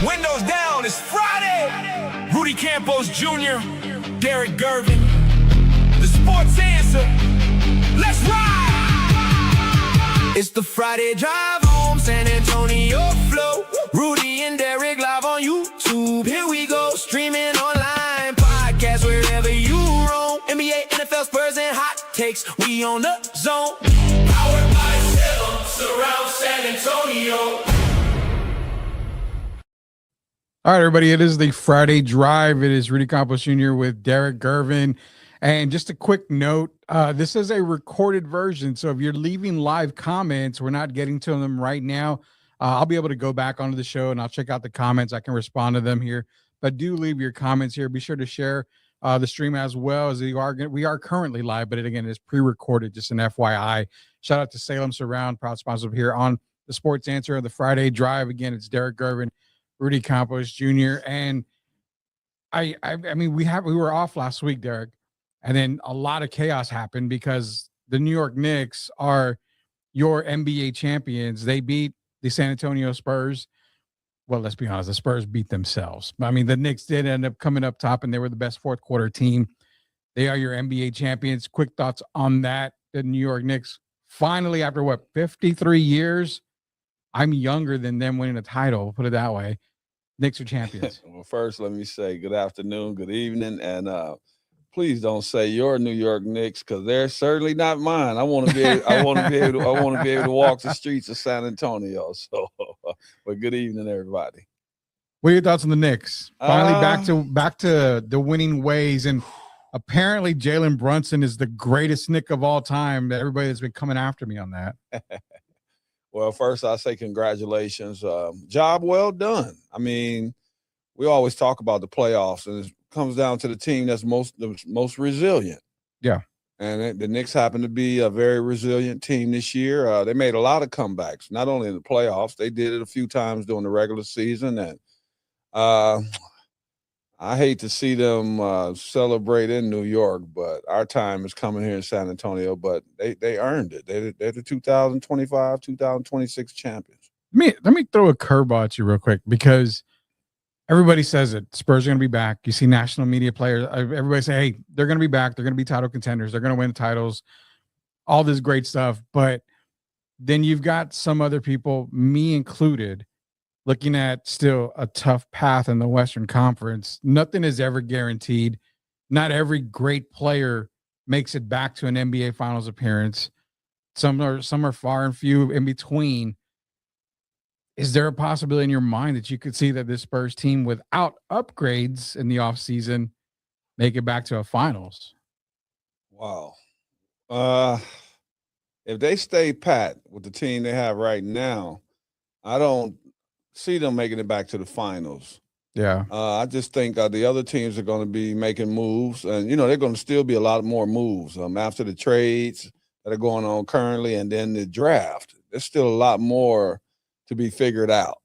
Windows down, it's Friday. Rudy Campos Jr., Derrick Gerving, the sports answer. Let's ride. It's the Friday drive home, San Antonio flow. Rudy and Derrick live on YouTube. Here we go, streaming online, podcast wherever you roam. NBA, NFL, Spurs, and hot takes. We on the zone. Powered by Salem, surround San Antonio. All right, everybody, it is the Friday Drive. It is Rudy Campos Jr. with Derrick Gerving. And just a quick note, this is a recorded version, so if you're leaving live comments, we're not getting to them right now. I'll be able to go back onto the show, and I'll check out the comments. I can respond to them here. But do leave your comments here. Be sure to share the stream as well, as we are currently live, but it, again, is pre-recorded, just an FYI. Shout out to Salem Surround, proud sponsor here on the Sports Answer of the Friday Drive. Again, it's Derrick Gerving, Rudy Campos Jr. And I mean, we were off last week, Derrick, and then a lot of chaos happened because the New York Knicks are your NBA champions. They beat the San Antonio Spurs. Well, let's be honest, the Spurs beat themselves. I mean, the Knicks did end up coming up top, and they were the best fourth quarter team. They are your NBA champions. Quick thoughts on that. The New York Knicks finally, after what, 53 years? I'm younger than them winning a title, we'll put it that way. Knicks are champions. Well, first, let me say good afternoon, good evening, and please don't say your New York Knicks, because they're certainly not mine. I want to be able to walk the streets of San Antonio. So, but good evening, everybody. What are your thoughts on the Knicks? Finally back to the winning ways, and apparently Jalen Brunson is the greatest Knick of all time. That everybody has been coming after me on that. Well, first I say congratulations. Job well done. I mean, we always talk about the playoffs, and it comes down to the team that's the most resilient. Yeah. And the Knicks happen to be a very resilient team this year. They made a lot of comebacks, not only in the playoffs. They did it a few times during the regular season. And I hate to see them celebrate in New York, but our time is coming here in San Antonio. But they earned it. They're the 2025, 2026 champions. Let me throw a curveball at you real quick, because everybody says it. Spurs are going to be back. You see national media players. Everybody say, hey, they're going to be back. They're going to be title contenders. They're going to win titles, all this great stuff. But then you've got some other people, me included, looking at still a tough path in the Western Conference. Nothing is ever guaranteed. Not every great player makes it back to an NBA Finals appearance. Some are far and few in between. Is there a possibility in your mind that you could see that this Spurs team, without upgrades in the offseason, make it back to a finals? Wow. If they stay pat with the team they have right now, I don't see them making it back to the finals. Yeah. I just think the other teams are going to be making moves, and they're going to still be a lot more moves after the trades that are going on currently, and then the draft. There's still a lot more to be figured out.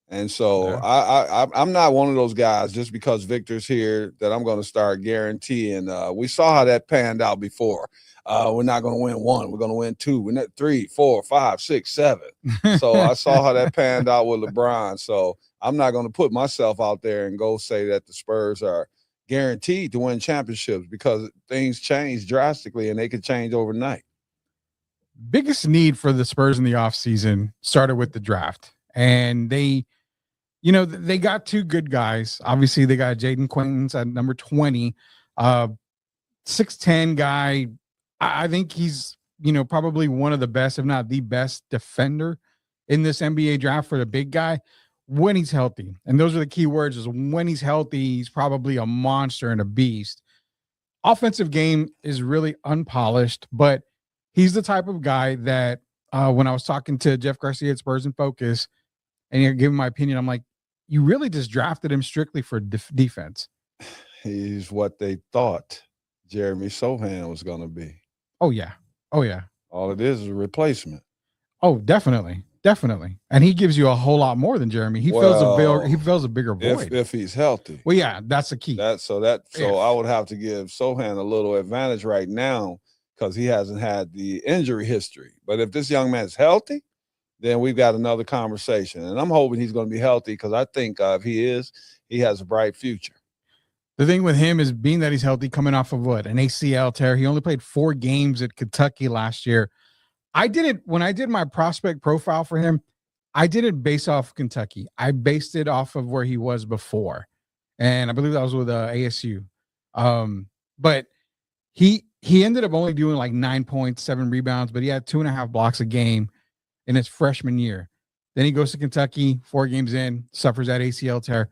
And so yeah. I'm not one of those guys, just because Victor's here, that I'm going to start guaranteeing. We saw how that panned out before. We're not going to win one. We're going to win two. We're not 3, 4, 5, 6, 7. So I saw how that panned out with LeBron. So I'm not going to put myself out there and go say that the Spurs are guaranteed to win championships, because things change drastically and they can change overnight. Biggest need for the Spurs in the offseason started with the draft. And they got two good guys. Obviously, they got Jaden Quaintance at number 20, 6'10" guy. I think he's, probably one of the best, if not the best defender in this NBA draft for the big guy when he's healthy. And those are the key words, is when he's healthy, he's probably a monster and a beast. Offensive game is really unpolished, but he's the type of guy that when I was talking to Jeff Garcia at Spurs in Focus and giving my opinion, I'm like, you really just drafted him strictly for defense. He's what they thought Jeremy Sohan was going to be. Oh, yeah. Oh, yeah. All it is a replacement. Oh, definitely. Definitely. And he gives you a whole lot more than Jeremy. He fills a bigger void. If he's healthy. Well, yeah, that's the key. So I would have to give Sohan a little advantage right now, because he hasn't had the injury history. But if this young man's healthy, then we've got another conversation. And I'm hoping he's going to be healthy because I think if he is, he has a bright future. The thing with him is being that he's healthy, coming off of what, an ACL tear. He only played 4 games at Kentucky last year. When I did my prospect profile for him, I did it based off Kentucky. I based it off of where he was before. And I believe that was with ASU. But he ended up only doing like 9 points, 7 rebounds, but he had 2.5 blocks a game in his freshman year. Then he goes to Kentucky, 4 games in, suffers that ACL tear.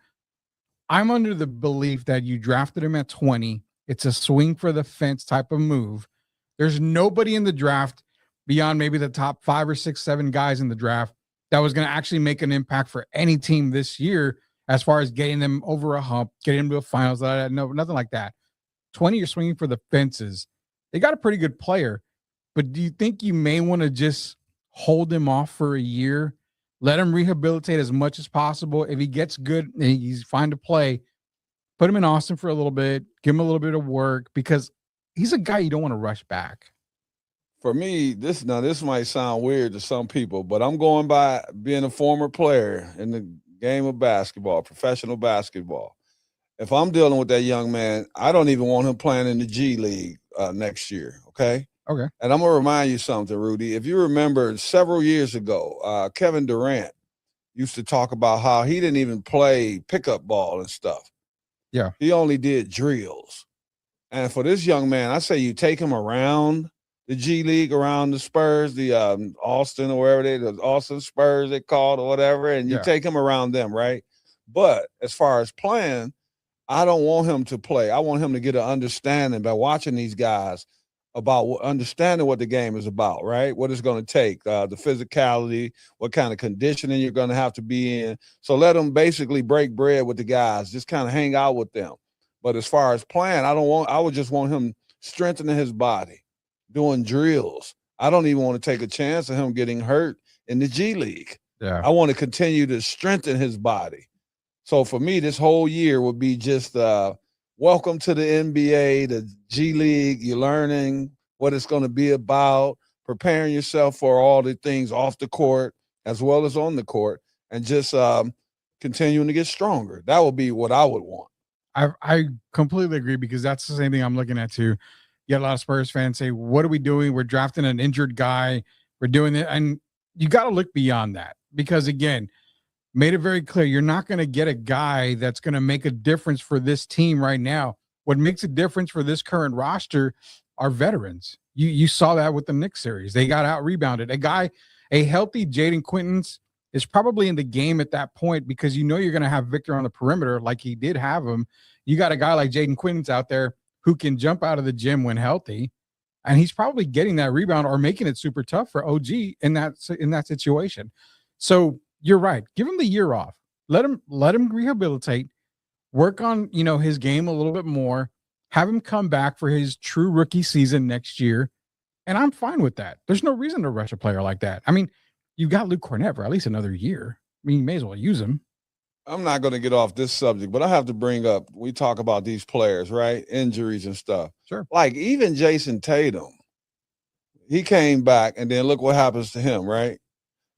I'm under the belief that you drafted him at 20. It's a swing for the fence type of move. There's nobody in the draft beyond maybe the top 5 or 6, 7 guys in the draft that was going to actually make an impact for any team this year as far as getting them over a hump, getting them to a finals. No, nothing like that. 20, you're swinging for the fences. They got a pretty good player, but do you think you may want to just hold him off for a year, let him rehabilitate as much as possible? If he gets good and he's fine to play, put him in Austin for a little bit, give him a little bit of work, because he's a guy you don't want to rush back. For me, this might sound weird to some people, but I'm going by being a former player in the game of basketball, professional basketball. If I'm dealing with that young man, I don't even want him playing in the G League next year, okay? Okay. And I'm going to remind you something, Rudy. If you remember several years ago, Kevin Durant used to talk about how he didn't even play pickup ball and stuff. Yeah. He only did drills. And for this young man, I say you take him around the G League, around the Spurs, the Austin or wherever the Austin Spurs they called or whatever, and you take him around them, right? But as far as playing, I don't want him to play. I want him to get an understanding by watching these guys about understanding what the game is about, right? What it's going to take, the physicality, what kind of conditioning you're going to have to be in. So let him basically break bread with the guys, just kind of hang out with them. But as far as playing, I would just want him strengthening his body, doing drills. I don't even want to take a chance of him getting hurt in the G League. Yeah. I want to continue to strengthen his body. So for me, this whole year would be just welcome to the NBA, the G League. You're learning what it's going to be about, preparing yourself for all the things off the court as well as on the court, and just continuing to get stronger. That would be what I would want. I completely agree, because that's the same thing I'm looking at too. You got a lot of Spurs fans say, what are we doing? We're drafting an injured guy. We're doing it. And you got to look beyond that, because again, made it very clear, you're not going to get a guy that's going to make a difference for this team right now. What makes a difference for this current roster are veterans. You saw that with the Knicks series. They got out rebounded. A healthy Jaden Quintans is probably in the game at that point, because you know you're going to have Victor on the perimeter like he did have him. You got a guy like Jaden Quintans out there who can jump out of the gym when healthy, and he's probably getting that rebound or making it super tough for OG in that situation. So you're right. Give him the year off. Let him rehabilitate, work on, his game a little bit more, have him come back for his true rookie season next year. And I'm fine with that. There's no reason to rush a player like that. I mean, you got Luke Cornett for at least another year. I mean, you may as well use him. I'm not going to get off this subject, but I have to bring up, we talk about these players, right? Injuries and stuff. Sure. Like even Jason Tatum, he came back and then look what happens to him, right?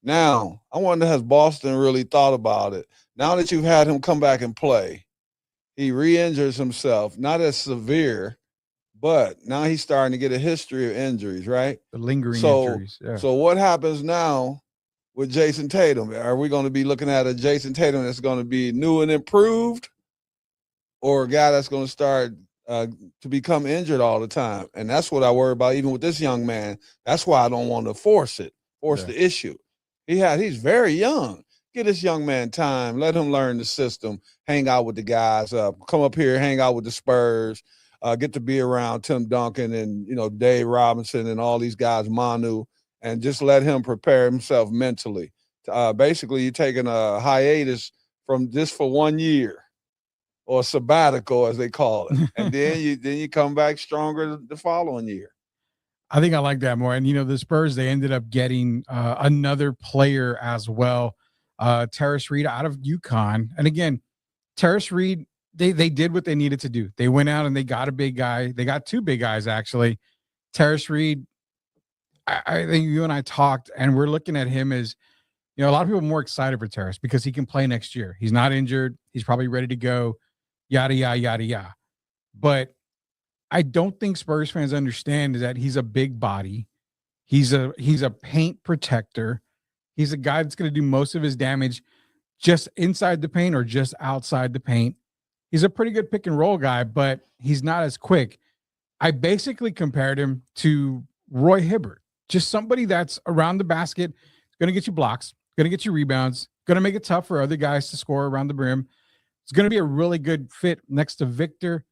Now, I wonder, has Boston really thought about it? Now that you've had him come back and play, he re-injures himself, not as severe, but now he's starting to get a history of injuries, right? The lingering injuries. Yeah. So what happens now with Jason Tatum? Are we going to be looking at a Jason Tatum that's going to be new and improved, or a guy that's going to start to become injured all the time? And that's what I worry about even with this young man. That's why I don't want to force the issue. He's very young. Get this young man time. Let him learn the system, hang out with the guys, come up here, hang out with the Spurs, get to be around Tim Duncan and, Dave Robinson and all these guys, Manu, and just let him prepare himself mentally. Basically, you're taking a hiatus from this for 1 year, or sabbatical as they call it. And then you come back stronger the following year. I think I like that more. And, the Spurs, they ended up getting another player as well, Terrace Reed out of UConn. And again, Terrace Reed, they did what they needed to do. They went out and they got a big guy. They got 2 big guys, actually. Terrace Reed, I think you and I talked, and we're looking at him as a lot of people are more excited for Terrace because he can play next year. He's not injured. He's probably ready to go, yada, yada, yada, yada. But I don't think Spurs fans understand is that he's a big body. He's a paint protector. He's a guy that's going to do most of his damage just inside the paint or just outside the paint. He's a pretty good pick and roll guy, but he's not as quick. I basically compared him to Roy Hibbert, just somebody that's around the basket, going to get you blocks, going to get you rebounds, going to make it tough for other guys to score around the rim. It's going to be a really good fit next to Victor,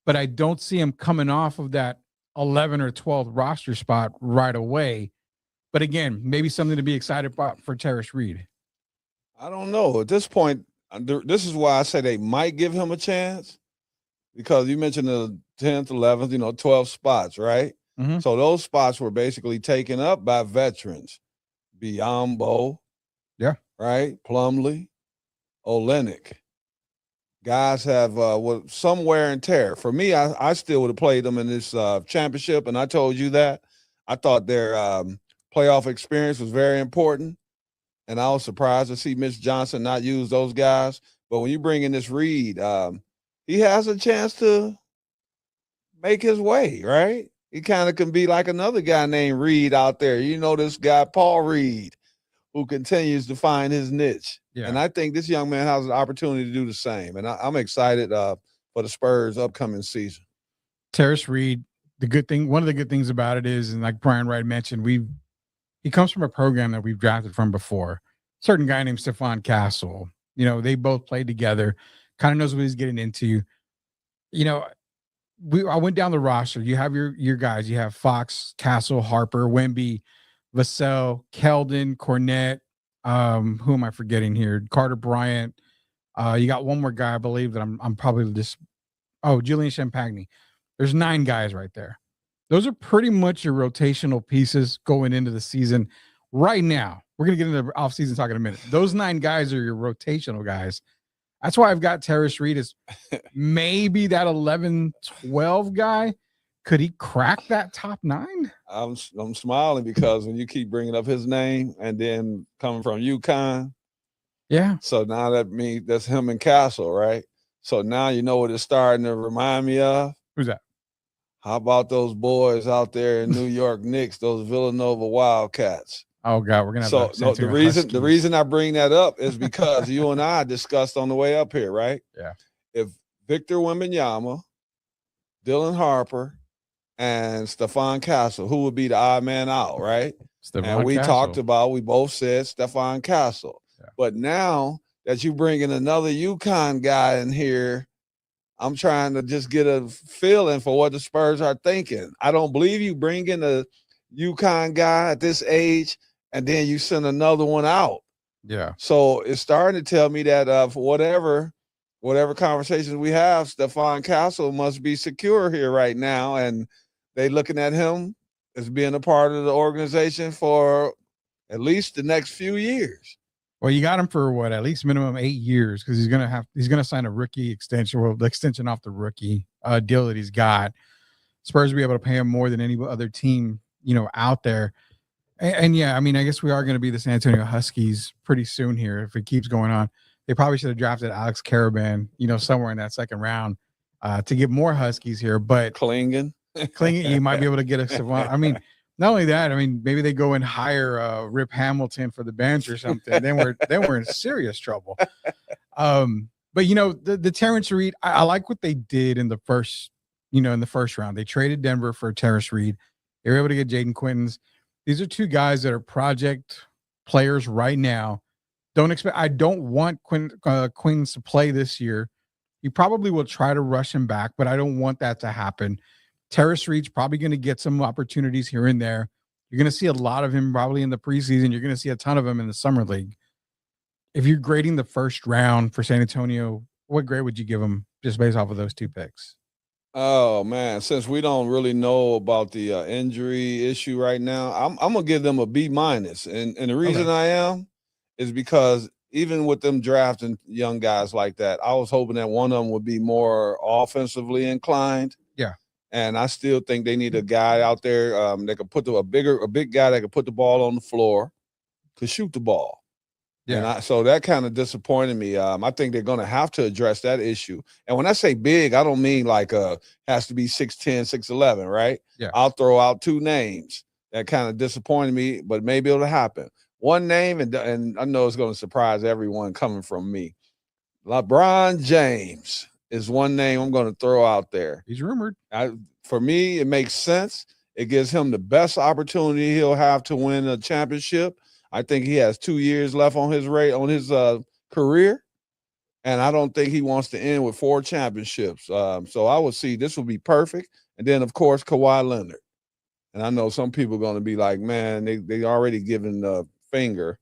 but I don't see him coming off of that 11 or 12 roster spot right away. But again, maybe something to be excited about for Terrace Reed. I don't know. At this point, this is why I say they might give him a chance, because you mentioned the 10th, 11th, 12 spots, right? Mm-hmm. So those spots were basically taken up by veterans. Biyombo, yeah, right? Plumlee, Olynyk. Guys have some wear and tear. For me, I still would have played them in this championship, and I told you that. I thought their playoff experience was very important, and I was surprised to see Mitch Johnson not use those guys. But when you bring in this Reed, he has a chance to make his way, right? He kind of can be like another guy named Reed out there. This guy, Paul Reed, who continues to find his niche. Yeah. And I think this young man has an opportunity to do the same. And I'm excited for the Spurs' upcoming season. Terrace Reed, one of the good things about it is, and like Brian Wright mentioned, he comes from a program that we've drafted from before. Certain guy named Stephon Castle. They both played together, kind of knows what he's getting into. I went down the roster. You have your guys. You have Fox, Castle, Harper, Wemby, Vassell, Keldon, Cornette. Who am I forgetting here? Carter Bryant. You got one more guy, I believe, that I'm probably just. Oh, Julian Champagny. There's 9 guys right there. Those are pretty much your rotational pieces going into the season. Right now, we're gonna get into the offseason talk in a minute. Those 9 guys are your rotational guys. That's why I've got Terrace Reed as maybe that 11, 12 guy. Could he crack that top 9? I'm smiling because when you keep bringing up his name and then coming from UConn. Yeah. So now that's him and Castle, right? So now you know what it's starting to remind me of. Who's that? How about those boys out there in New York Knicks, those Villanova Wildcats? Oh God, we're gonna have the reason I bring that up is because you and I discussed on the way up here, right? Yeah. If Victor Wembanyama, Dylan Harper, and Stephon Castle, who would be the odd man out, right? And we both said Stephon Castle. Yeah. But now that you bring in another UConn guy in here, I'm trying to just get a feeling for what the Spurs are thinking. I don't believe you bring in a UConn guy at this age and then you send another one out. Yeah. So it's starting to tell me that for whatever conversations we have, Stephon Castle must be secure here right now. And they looking at him as being a part of the organization for at least the next few years. Well, you got him for at least minimum 8 years, because he's gonna sign a rookie extension, the extension off the rookie deal that he's got. Spurs will be able to pay him more than any other team, out there. And yeah, I mean, I guess we are going to be the San Antonio Huskies pretty soon here if it keeps going on. They probably should have drafted Alex Caravan, somewhere in that second round to get more Huskies here. But Klingen, you might be able to get a Savant. I mean, not only that, I mean, maybe they go and hire Rip Hamilton for the bench or something. Then we're in serious trouble. But the Terrace Reed, I like what they did in the first round. They traded Denver for Terrace Reed. They were able to get Jaden Quintons. These are 2 guys that are project players right now. I don't want Quintons to play this year. You probably will try to rush him back, but I don't want that to happen. Terrace Reed's probably going to get some opportunities here and there. You're going to see a lot of him probably in the preseason. You're going to see a ton of him in the summer league. If you're grading the first round for San Antonio, what grade would you give him just based off of those 2 picks? Oh man, since we don't really know about the injury issue right now, I'm gonna give them a B-. And the reason I am is because even with them drafting young guys like that, I was hoping that one of them would be more offensively inclined. Yeah. And I still think they need a guy out there that could put a big guy that could put the ball on the floor, could shoot the ball. Yeah. So that kind of disappointed me. I think they're going to have to address that issue. And when I say big, I don't mean like has to be 6'10", 6'11", right? Yeah. I'll throw out two names that kind of disappointed me, but maybe it'll happen. One name, and I know it's going to surprise everyone coming from me. LeBron James is one name I'm going to throw out there. He's rumored. For me, it makes sense. It gives him the best opportunity he'll have to win a championship. I think he has 2 years left on his career, and I don't think he wants to end with 4 championships. So I would see this would be perfect. And then, of course, Kawhi Leonard. And I know some people are going to be like, man, they already given the finger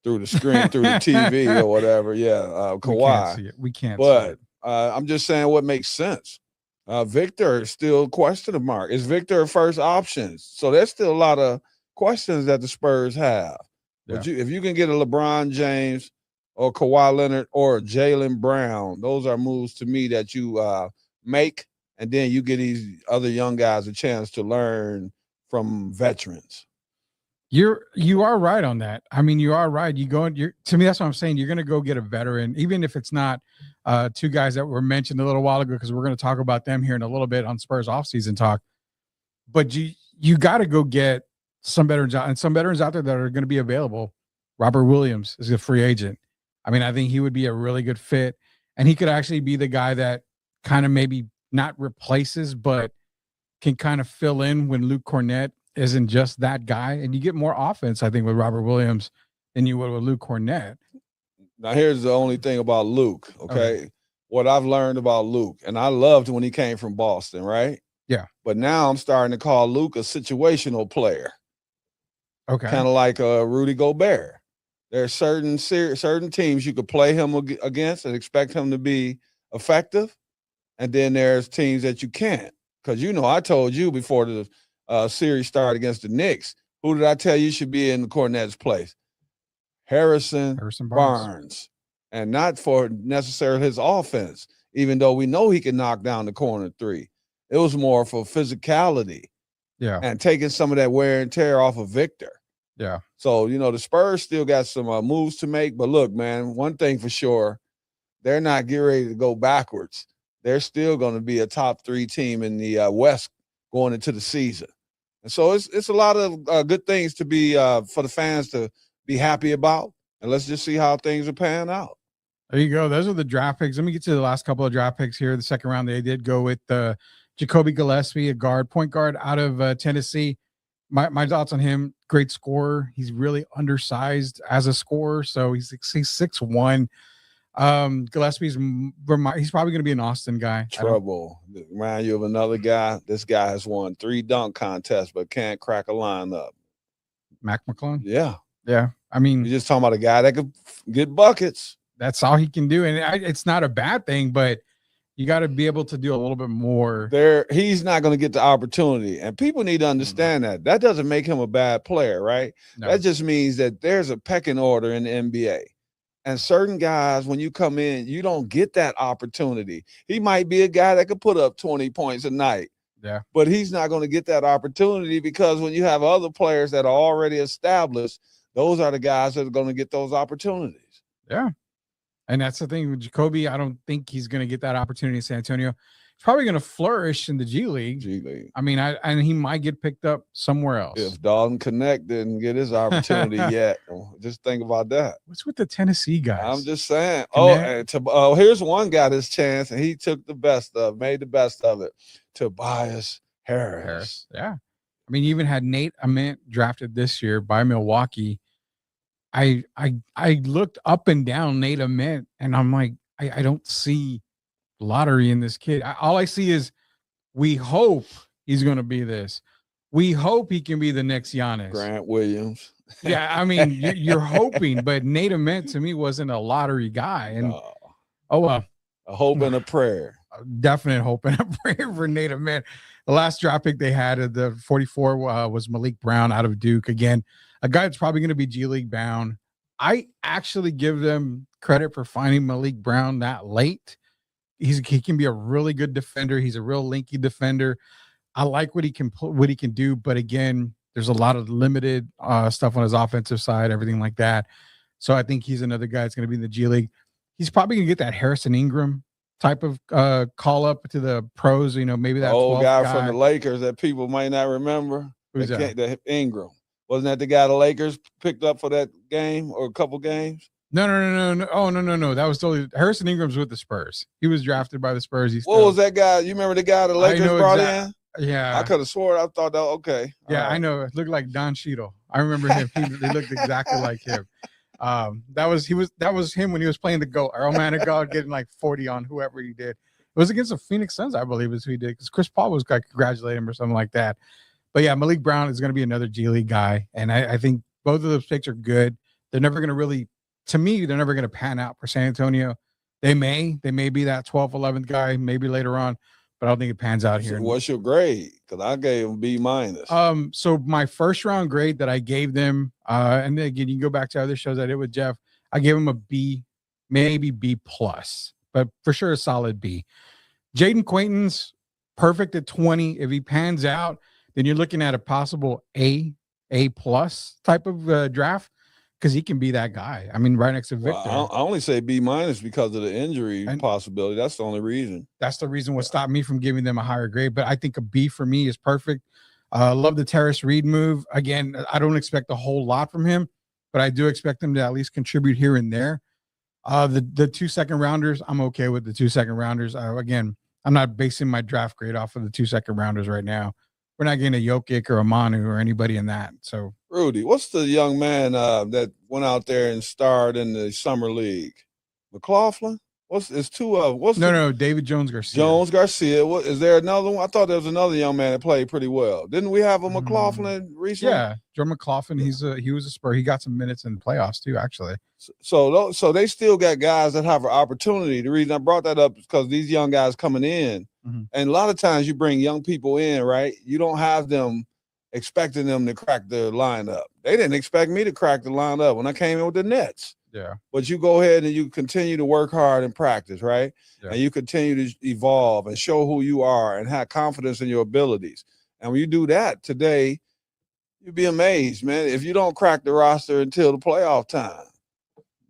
through the screen, through the TV or whatever. Yeah, Kawhi. We can't but, see it. I'm just saying what makes sense. Victor is still question mark. Is Victor a first option? So there's still a lot of questions that the Spurs have. Yeah. But if you can get a LeBron James or Kawhi Leonard or Jaylen Brown, those are moves to me that you make, and then you give these other young guys a chance to learn from veterans. You are right on that. I mean, you are right. To me, that's what I'm saying. You're going to go get a veteran, even if it's not two guys that were mentioned a little while ago, because we're going to talk about them here in a little bit on Spurs offseason talk. But you got to go get some veterans out, and some veterans out there that are going to be available. Robert Williams is a free agent. I mean, I think he would be a really good fit, and he could actually be the guy that kind of maybe not replaces, but can kind of fill in when Luke Cornett isn't just that guy. And you get more offense, I think, with Robert Williams than you would with Luke Cornett. Now, here's the only thing about Luke, okay? What I've learned about Luke, and I loved when he came from Boston, right? Yeah. But now I'm starting to call Luke a situational player. Okay. Kind of like Rudy Gobert. There are certain teams you could play him against and expect him to be effective. And then there's teams that you can't. Because, I told you before the series started against the Knicks, who did I tell you should be in Cornett's place? Harrison Barnes. And not for necessarily his offense, even though we know he can knock down the corner three. It was more for physicality. Yeah. And taking some of that wear and tear off of Victor. Yeah. So, the Spurs still got some moves to make. But look, man, one thing for sure, they're not getting ready to go backwards. They're still going to be a top 3 team in the West going into the season. And so it's a lot of good things to be for the fans to be happy about. And let's just see how things are panning out. There you go. Those are the draft picks. Let me get to the last couple of draft picks here. The second round, they did go with Jacoby Gillespie, a point guard out of Tennessee. My thoughts on him, great scorer. He's really undersized as a scorer, so he's 6'1". Gillespie's he's probably going to be an Austin guy. Trouble. Remind you of another guy. This guy has won 3 dunk contests, but can't crack a lineup. Mac McClung? Yeah. Yeah. I mean, you're just talking about a guy that could get buckets. That's all he can do. And it's not a bad thing, but you got to be able to do a little bit more. He's not going to get the opportunity. And people need to understand that. That doesn't make him a bad player, right? No. That just means that there's a pecking order in the NBA. And certain guys, when you come in, you don't get that opportunity. He might be a guy that could put up 20 points a night. Yeah. But he's not going to get that opportunity because when you have other players that are already established, those are the guys that are going to get those opportunities. Yeah. And that's the thing with Jacoby. I don't think he's going to get that opportunity in San Antonio. He's probably going to flourish in the G League. I mean, and he might get picked up somewhere else. If Dalton Connect didn't get his opportunity yet, just think about that. What's with the Tennessee guys? I'm just saying. Connect? Here's one got his chance, and he took made the best of it. Tobias Harris. Yeah. I mean, you even had Nate Ament drafted this year by Milwaukee. I looked up and down Nate Ament, and I'm like, I don't see lottery in this kid. All I see is we hope he's going to be this. We hope he can be the next Giannis. Grant Williams. Yeah, I mean, you're hoping, but Nate Ament to me wasn't a lottery guy. And well. A hope and a prayer. A definite hope and a prayer for Nate Ament. The last draft pick they had at the 44 was Malik Brown out of Duke. Again, a guy that's probably going to be G League bound. I actually give them credit for finding Malik Brown that late. He can be a really good defender. He's a real linky defender. I like what he can do, but again, there's a lot of limited stuff on his offensive side, everything like that. So I think he's another guy that's going to be in the G League. He's probably going to get that Harrison Ingram type of call up to the pros. Maybe that old 12th guy from the Lakers that people might not remember. Who's that? The Ingram. Wasn't that the guy the Lakers picked up for that game or a couple games? No. Oh, no. That was totally Harrison Ingram's with the Spurs. He was drafted by the Spurs. What was that guy? You remember the guy the Lakers brought in? Yeah. I could have swore I thought that okay. Yeah, I know. It looked like Don Cheadle. I remember him. He looked exactly like him. That was him when he was playing the GOAT. Our man of God getting like 40 on whoever he did. It was against the Phoenix Suns, I believe, is who he did, because Chris Paul was going to congratulate him or something like that. But yeah, Malik Brown is going to be another G League guy, and I think both of those picks are good. They're never going to really, to me, they're never going to pan out for San Antonio. They may be that 12th, 11th guy, maybe later on, but I don't think it pans out here. So what's your grade? Because I gave him B-. So my first round grade that I gave them, and again, you can go back to other shows I did with Jeff. I gave him a B, maybe B plus, but for sure a solid B. Jaden Quaintance, perfect at 20. If he pans out, then you're looking at a possible A plus type of draft, because he can be that guy. I mean, right next to Victor. Well, I only say B- because of the injury possibility. That's the only reason. That's the reason what stopped me from giving them a higher grade. But I think a B for me is perfect. Love the Terrace Reed move. Again, I don't expect a whole lot from him, but I do expect him to at least contribute here and there. The 2 second rounders, I'm okay with the 2 second rounders. Again, I'm not basing my draft grade off of the 2 second rounders right now. We're not getting a Jokic or a Manu or anybody in that. So, Rudy, what's the young man that went out there and starred in the summer league? McLaughlin? No, David Jones Garcia. Jones Garcia. What is there another one? I thought there was another young man that played pretty well. Didn't we have a McLaughlin recently? Yeah, Joe McLaughlin. He was a Spur. He got some minutes in the playoffs too, actually. So they still got guys that have an opportunity. The reason I brought that up is because these young guys coming in, and a lot of times you bring young people in, right? You don't have them expecting them to crack the lineup. They didn't expect me to crack the lineup when I came in with the Nets. Yeah. But you go ahead and you continue to work hard and practice, right? Yeah. And you continue to evolve and show who you are and have confidence in your abilities. And when you do that today, you'd be amazed, man, if you don't crack the roster until the playoff time.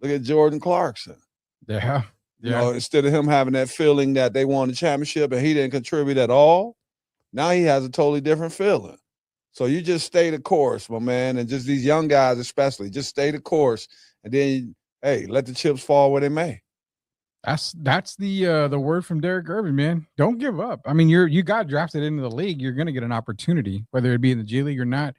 Look at Jordan Clarkson. Yeah. You know, instead of him having that feeling that they won the championship and he didn't contribute at all, now he has a totally different feeling. So you just stay the course, my man, and just these young guys especially, just stay the course, and then, hey, let the chips fall where they may. That's the word from Derrick Gerving, man. Don't give up. I mean, you got drafted into the league. You're going to get an opportunity, whether it be in the G League or not.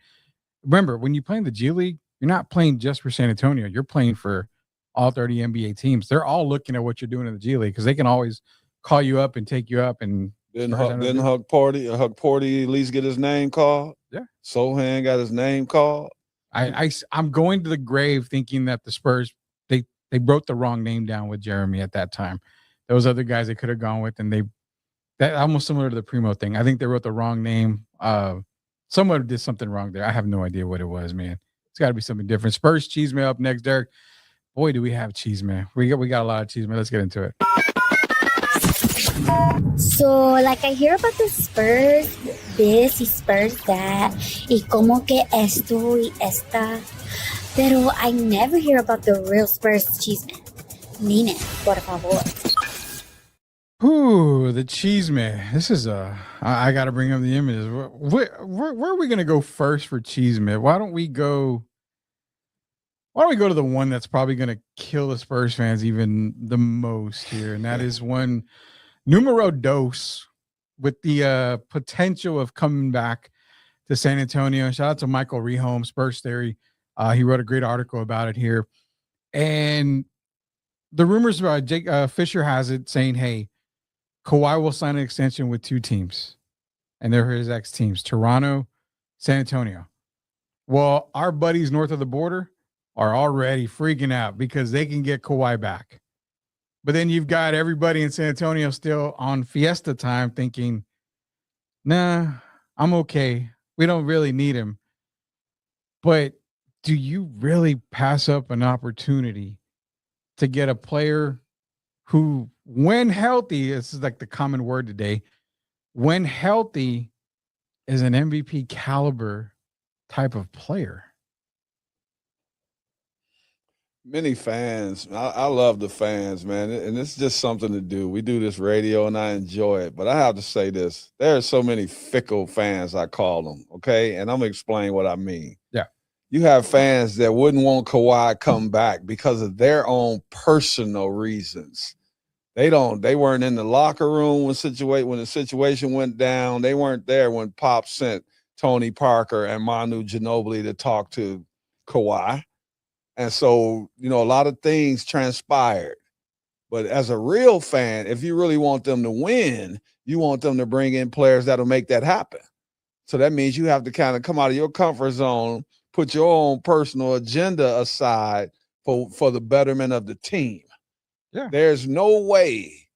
Remember, when you play in the G League, you're not playing just for San Antonio. You're playing for all 30 NBA teams. They're all looking at what you're doing in the G League, because they can always call you up and take you up. And didn't Hug Porty at least get his name called? Yeah. Sohan got his name called. I'm going to the grave thinking that the Spurs, they wrote the wrong name down with Jeremy at that time. Those other guys they could have gone with, and that almost similar to the Primo thing. I think they wrote the wrong name. Someone did something wrong there. I have no idea what it was, man. It's got to be something different. Spurs Cheeseman up next, Derek. Boy, do we have Cheeseman. We got a lot of Cheeseman. Let's get into it. So, like, I hear about the Spurs this y Spurs that, y como que esto y esta, pero I never hear about the real Spurs chisme. Nine, por favor. Ooh, the Cheeseman. This is I got to bring up the images. Where are we going to go first for Cheeseman? Why don't we go to the one that's probably going to kill the Spurs fans even the most here, and that is one numero dos, with the potential of coming back to San Antonio. Shout out to Michael Rehome, Spurs Theory. He wrote a great article about it here. And the rumors about Jake Fisher has it saying, hey, Kawhi will sign an extension with 2 teams. And they're his ex teams, Toronto, San Antonio. Well, our buddies north of the border are already freaking out because they can get Kawhi back. But then you've got everybody in San Antonio still on fiesta time thinking, nah, I'm okay. We don't really need him. But do you really pass up an opportunity to get a player who, when healthy, this is like the common word today, when healthy, is an MVP caliber type of player? Many fans. I love the fans, man, and it's just something to do. We do this radio, and I enjoy it. But I have to say this: there are so many fickle fans. I call them, okay, and I'm gonna explain what I mean. Yeah. You have fans that wouldn't want Kawhi come back because of their own personal reasons. They weren't in the locker room when the situation went down. They weren't there when Pop sent Tony Parker and Manu Ginobili to talk to Kawhi. And so, a lot of things transpired. But as a real fan, if you really want them to win, you want them to bring in players that'll make that happen. So that means you have to kind of come out of your comfort zone, put your own personal agenda aside for the betterment of the team. Yeah. There's no way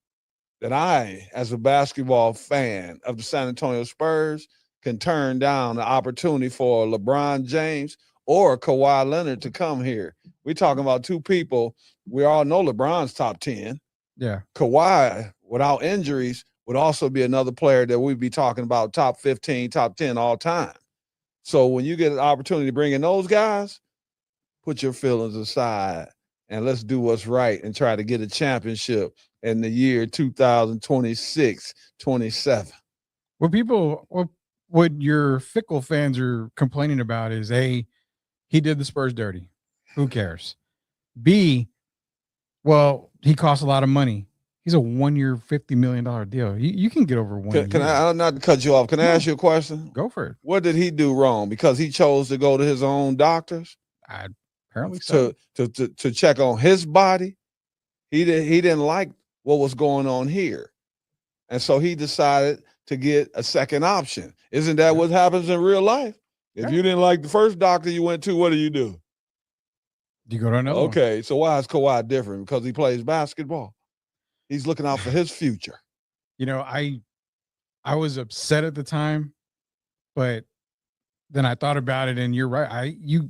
that I, as a basketball fan of the San Antonio Spurs, can turn down the opportunity for LeBron James or Kawhi Leonard to come here. We're talking about two people. We all know LeBron's top 10. Yeah. Kawhi, without injuries, would also be another player that we'd be talking about top 15, top 10 all time. So when you get an opportunity to bring in those guys, put your feelings aside and let's do what's right and try to get a championship in the year 2026, 27. What your fickle fans are complaining about is A, he did the Spurs dirty. Who cares? B, well, he costs a lot of money. He's a 1 year, $50 million deal. You can get over one. Can I not cut you off? Can I ask you a question? Go for it. What did he do wrong? Because he chose to go to his own doctors Apparently so. to check on his body. He didn't like what was going on here. And so he decided to get a second option. Isn't that what happens in real life? If you didn't like the first doctor you went to, what do? You go to another one. Okay, so why is Kawhi different? Because he plays basketball. He's looking out for his future. I was upset at the time, but then I thought about it, and you're right. You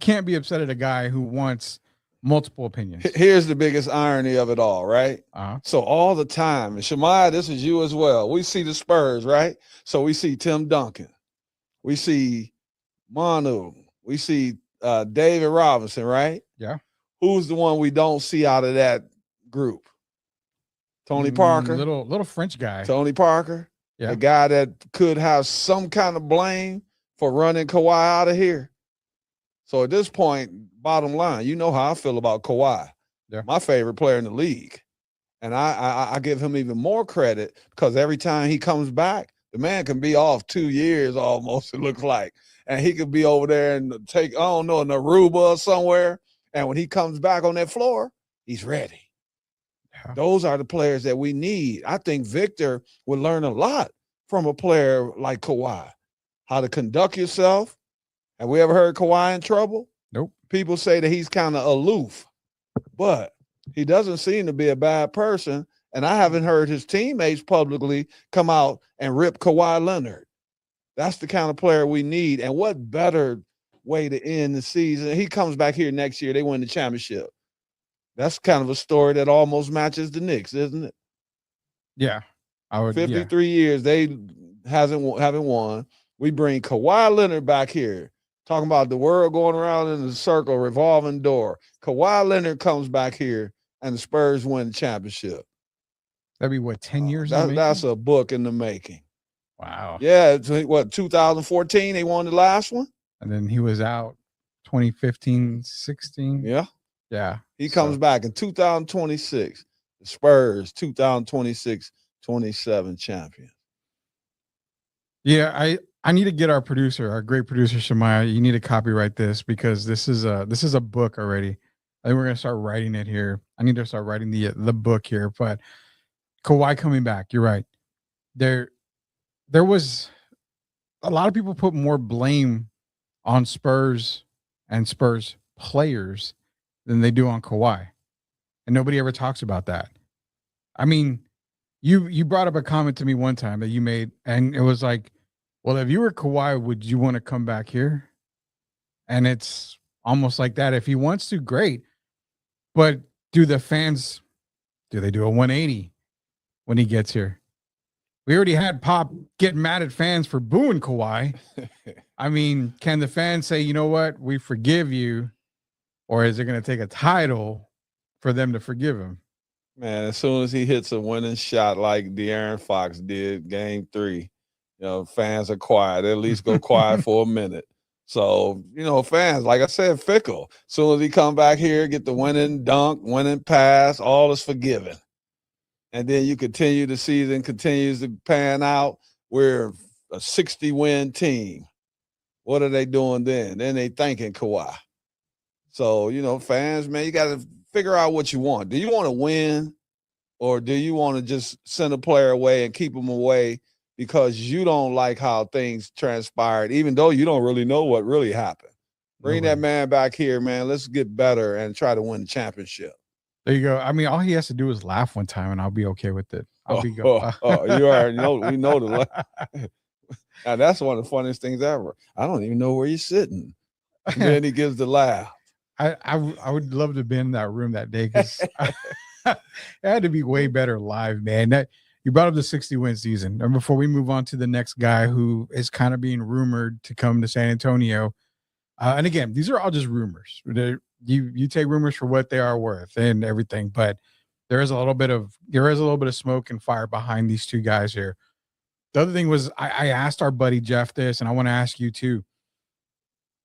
can't be upset at a guy who wants multiple opinions. Here's the biggest irony of it all, right? Uh-huh. So all the time, and Shemaiah, this is you as well. We see the Spurs, right? So we see Tim Duncan. We see Manu. We see David Robinson, right? Yeah. Who's the one we don't see out of that group? Tony Parker. Little French guy. Tony Parker. Yeah. The guy that could have some kind of blame for running Kawhi out of here. So at this point, bottom line, you know how I feel about Kawhi. Yeah. My favorite player in the league. And I give him even more credit because every time he comes back, the man can be off 2 years almost, it looks like. And he could be over there and take, an Aruba or somewhere. And when he comes back on that floor, he's ready. Yeah. Those are the players that we need. I think Victor would learn a lot from a player like Kawhi. How to conduct yourself. Have we ever heard Kawhi in trouble? Nope. People say that he's kind of aloof, but he doesn't seem to be a bad person. And I haven't heard his teammates publicly come out and rip Kawhi Leonard. That's the kind of player we need. And what better way to end the season? He comes back here next year, they win the championship. That's kind of a story that almost matches the Knicks, isn't it? Yeah. 53 years, they haven't won. We bring Kawhi Leonard back here. Talking about the world going around in a circle, revolving door. Kawhi Leonard comes back here, and the Spurs win the championship. That'd be what, 10 years? That's a book in the making. Wow. Yeah, 2014 they won the last one, and then he was out 2015, 16. Yeah, yeah. He comes back in 2026. The Spurs 2026-27 champion. Yeah, I need to get our great producer Shemaiah. You need to copyright this because this is a book already. I think we're gonna start writing it here. I need to start writing the book here. But Kawhi coming back, you're right. There was a lot of people put more blame on Spurs and Spurs players than they do on Kawhi, and nobody ever talks about that. I mean, you brought up a comment to me one time that you made, and it was like, well, if you were Kawhi, would you want to come back here? And it's almost like that. If he wants to, great. But do the fans, do they do a 180 when he gets here? We already had Pop getting mad at fans for booing Kawhi. I mean, can the fans say, you know what, we forgive you? or is it going to take a title for them to forgive him? Man, as soon as he hits a winning shot like De'Aaron Fox did game 3, fans are quiet. They at least go quiet for a minute. So, fans, like I said, fickle. As soon as he come back here, get the winning dunk, winning pass, all is forgiven. And then you continue the season, continues to pan out. We're a 60-win team. What are they doing then? Then they thanking Kawhi. So, fans, man, you got to figure out what you want. Do you want to win, or do you want to just send a player away and keep them away because you don't like how things transpired, even though you don't really know what really happened? Bring that man back here, man. Let's get better and try to win the championship. There you go. I mean, all he has to do is laugh one time, and I'll be okay with it. You already know. We know the. Now that's one of the funniest things ever. I don't even know where you're sitting. And then he gives the laugh. I would love to have been in that room that day, because it had to be way better live, man. That you brought up the 60-win season. And before we move on to the next guy who is kind of being rumored to come to San Antonio, and again, these are all just rumors. You take rumors for what they are worth and everything, but there is a little bit of smoke and fire behind these two guys here. The other thing was, I asked our buddy Jeff this, and I want to ask you too.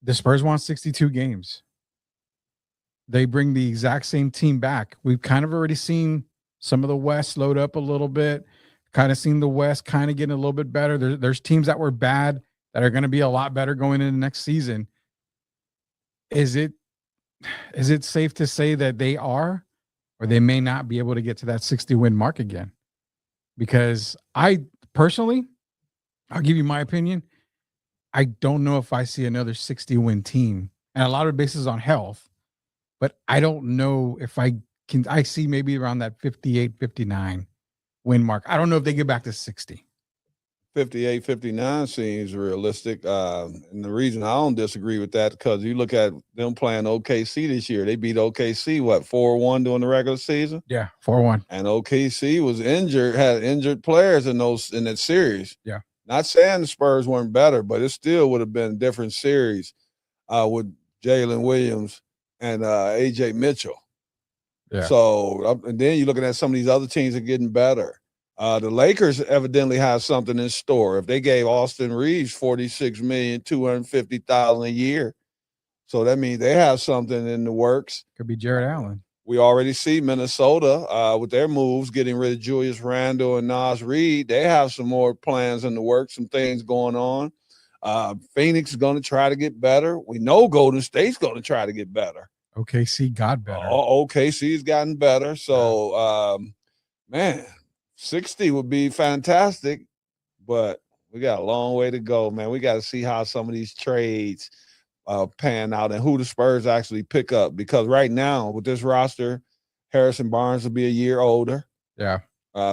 The Spurs want 62 games. They bring the exact same team back. We've kind of already seen some of the West load up a little bit, kind of seen the West kind of getting a little bit better. There's teams that were bad that are going to be a lot better going into next season. Is it safe to say that they are, or they may not be able to get to that 60-win mark again? Because I personally, I'll give you my opinion. I don't know if I see another 60-win team, and a lot of it bases on health. But I don't know if I see maybe around that 58, 59 win mark. I don't know if they get back to 60. 58, 59 seems realistic. And the reason I don't disagree with that, because you look at them playing OKC this year. They beat OKC, 4-1 during the regular season? Yeah, 4-1. And OKC was injured, had injured players in that series. Yeah. Not saying the Spurs weren't better, but it still would have been a different series with Jalen Williams and AJ Mitchell. Yeah. So, and then you're looking at some of these other teams are getting better. The Lakers evidently have something in store. If they gave Austin Reeves $46,250,000 a year, so that means they have something in the works. Could be Jared Allen. We already see Minnesota with their moves, getting rid of Julius Randle and Naz Reid. They have some more plans in the works, some things going on. Phoenix is going to try to get better. We know Golden State's going to try to get better. OKC got better. OKC's gotten better. So, man, 60 would be fantastic, but we got a long way to go, man. We got to see how some of these trades pan out and who the Spurs actually pick up, because right now with this roster, Harrison Barnes will be a year older. Yeah.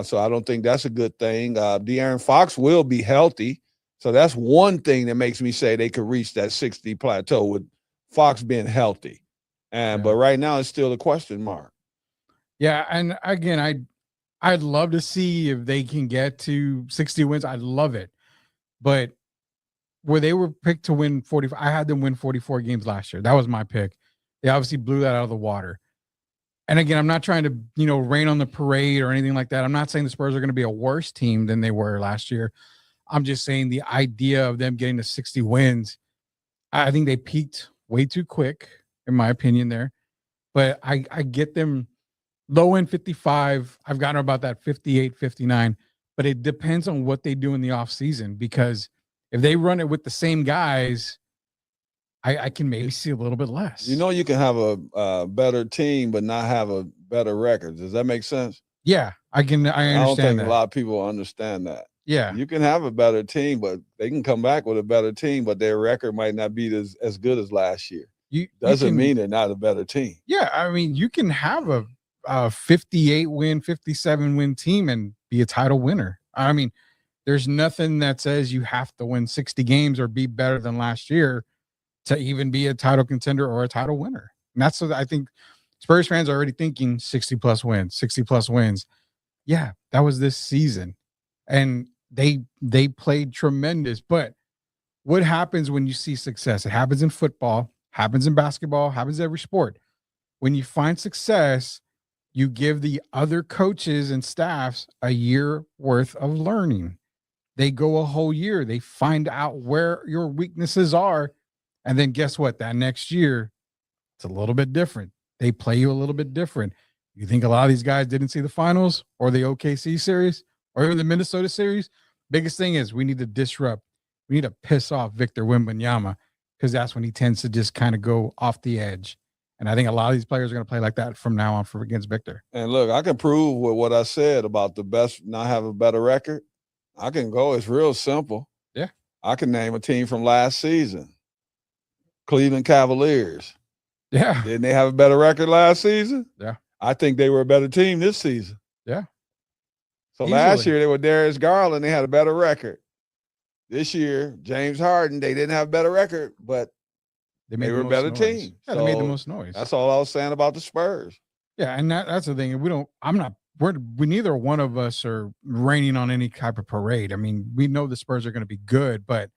So I don't think that's a good thing. De'Aaron Fox will be healthy. So that's one thing that makes me say they could reach that 60 plateau with Fox being healthy. But right now it's still a question mark. Yeah, and again, I'd love to see if they can get to 60 wins. I'd love it. But where they were picked to win 45, I had them win 44 games last year. That was my pick. They obviously blew that out of the water. And again, I'm not trying to, rain on the parade or anything like that. I'm not saying the Spurs are going to be a worse team than they were last year. I'm just saying the idea of them getting to 60 wins, I think they peaked way too quick, in my opinion there. But I get them low end 55. I've gotten about that 58, 59. But it depends on what they do in the offseason, because if they run it with the same guys, I can maybe see a little bit less. You can have a better team but not have a better record. Does that make sense? Yeah, I understand that. I don't think a lot of people understand that. Yeah. You can have a better team, but they can come back with a better team, but their record might not be as good as last year. Doesn't mean they're not a better team. Yeah, I mean, you can have a 58-win, 57-win team and be a title winner. I mean, there's nothing that says you have to win 60 games or be better than last year to even be a title contender or a title winner. And that's what I think Spurs fans are already thinking, 60-plus wins, 60-plus wins. Yeah, that was this season. And they played tremendous. But what happens when you see success? It happens in football, happens in basketball, happens in every sport. when you find success, you give the other coaches and staffs a year worth of learning. They go a whole year. They find out where your weaknesses are. And then guess what? That next year, it's a little bit different. They play you a little bit different. You think a lot of these guys didn't see the finals or the OKC series or even the Minnesota series? Biggest thing is we need to disrupt. We need to piss off Victor Wembanyama because that's when he tends to just kind of go off the edge. And I think a lot of these players are going to play like that from now on for against Victor. And look, I can prove with what I said about the best not have a better record. I can go. It's real simple. Yeah. I can name a team from last season. Cleveland Cavaliers. Yeah. Didn't they have a better record last season? Yeah. I think they were a better team this season. Yeah. So Easily. last year they were Darius Garland. They had a better record. This year, James Harden, they didn't have a better record, but they were a better team. Yeah, they made the most noise. That's all I was saying about the Spurs. Yeah, and that's the thing. We neither one of us are raining on any type of parade. I mean, we know the Spurs are going to be good, but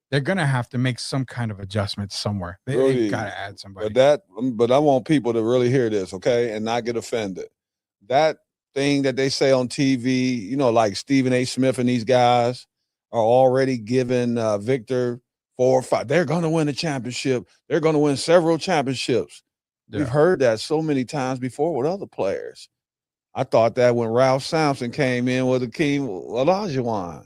they're going to have to make some kind of adjustment somewhere. They've got to add somebody. But I want people to really hear this, okay, and not get offended. That thing that they say on TV, you know, like Stephen A. Smith and these guys are already giving Victor 4 or 5. They're going to win a championship. They're going to win several championships. Yeah. We've heard that so many times before with other players. I thought that when Ralph Sampson came in with Akeem Olajuwon.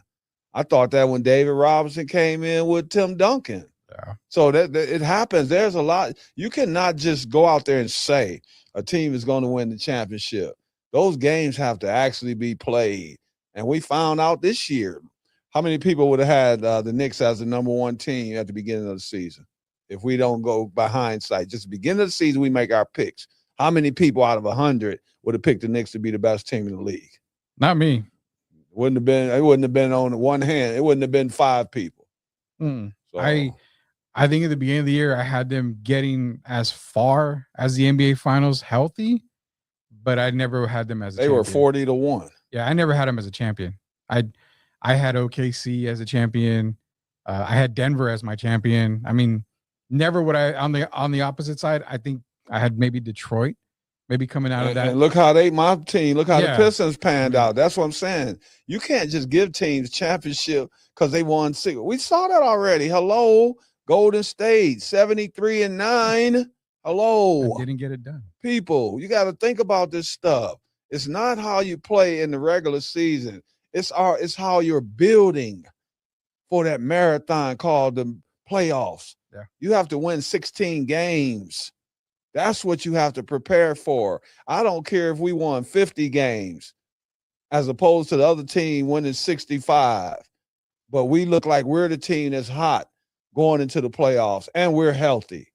I thought that when David Robinson came in with Tim Duncan. Yeah. So that it happens. There's a lot. You cannot just go out there and say a team is going to win the championship. Those games have to actually be played. And we found out this year, how many people would have had the Knicks as the number one team at the beginning of the season? If we don't go by hindsight, just the beginning of the season, we make our picks. How many people out of 100 would have picked the Knicks to be the best team in the league? Not me. It wouldn't have been on one hand. It wouldn't have been 5 people. So, I think at the beginning of the year, I had them getting as far as the NBA Finals healthy, but I never had them as a champion. They were 40-1. Yeah, I never had them as a champion. I had OKC as a champion. I had Denver as my champion. I mean, never would I on the opposite side. I think I had maybe Detroit, maybe coming out of that. And look how my team. Look how the Pistons panned out. That's what I'm saying. You can't just give teams championship because they won 6. We saw that already. Hello, Golden State 73-9. Hello, I didn't get it done. People, you got to think about this stuff. It's not how you play in the regular season. It's how you're building for that marathon called the playoffs. Yeah. You have to win 16 games. That's what you have to prepare for. I don't care if we won 50 games as opposed to the other team winning 65. But we look like we're the team that's hot going into the playoffs and we're healthy.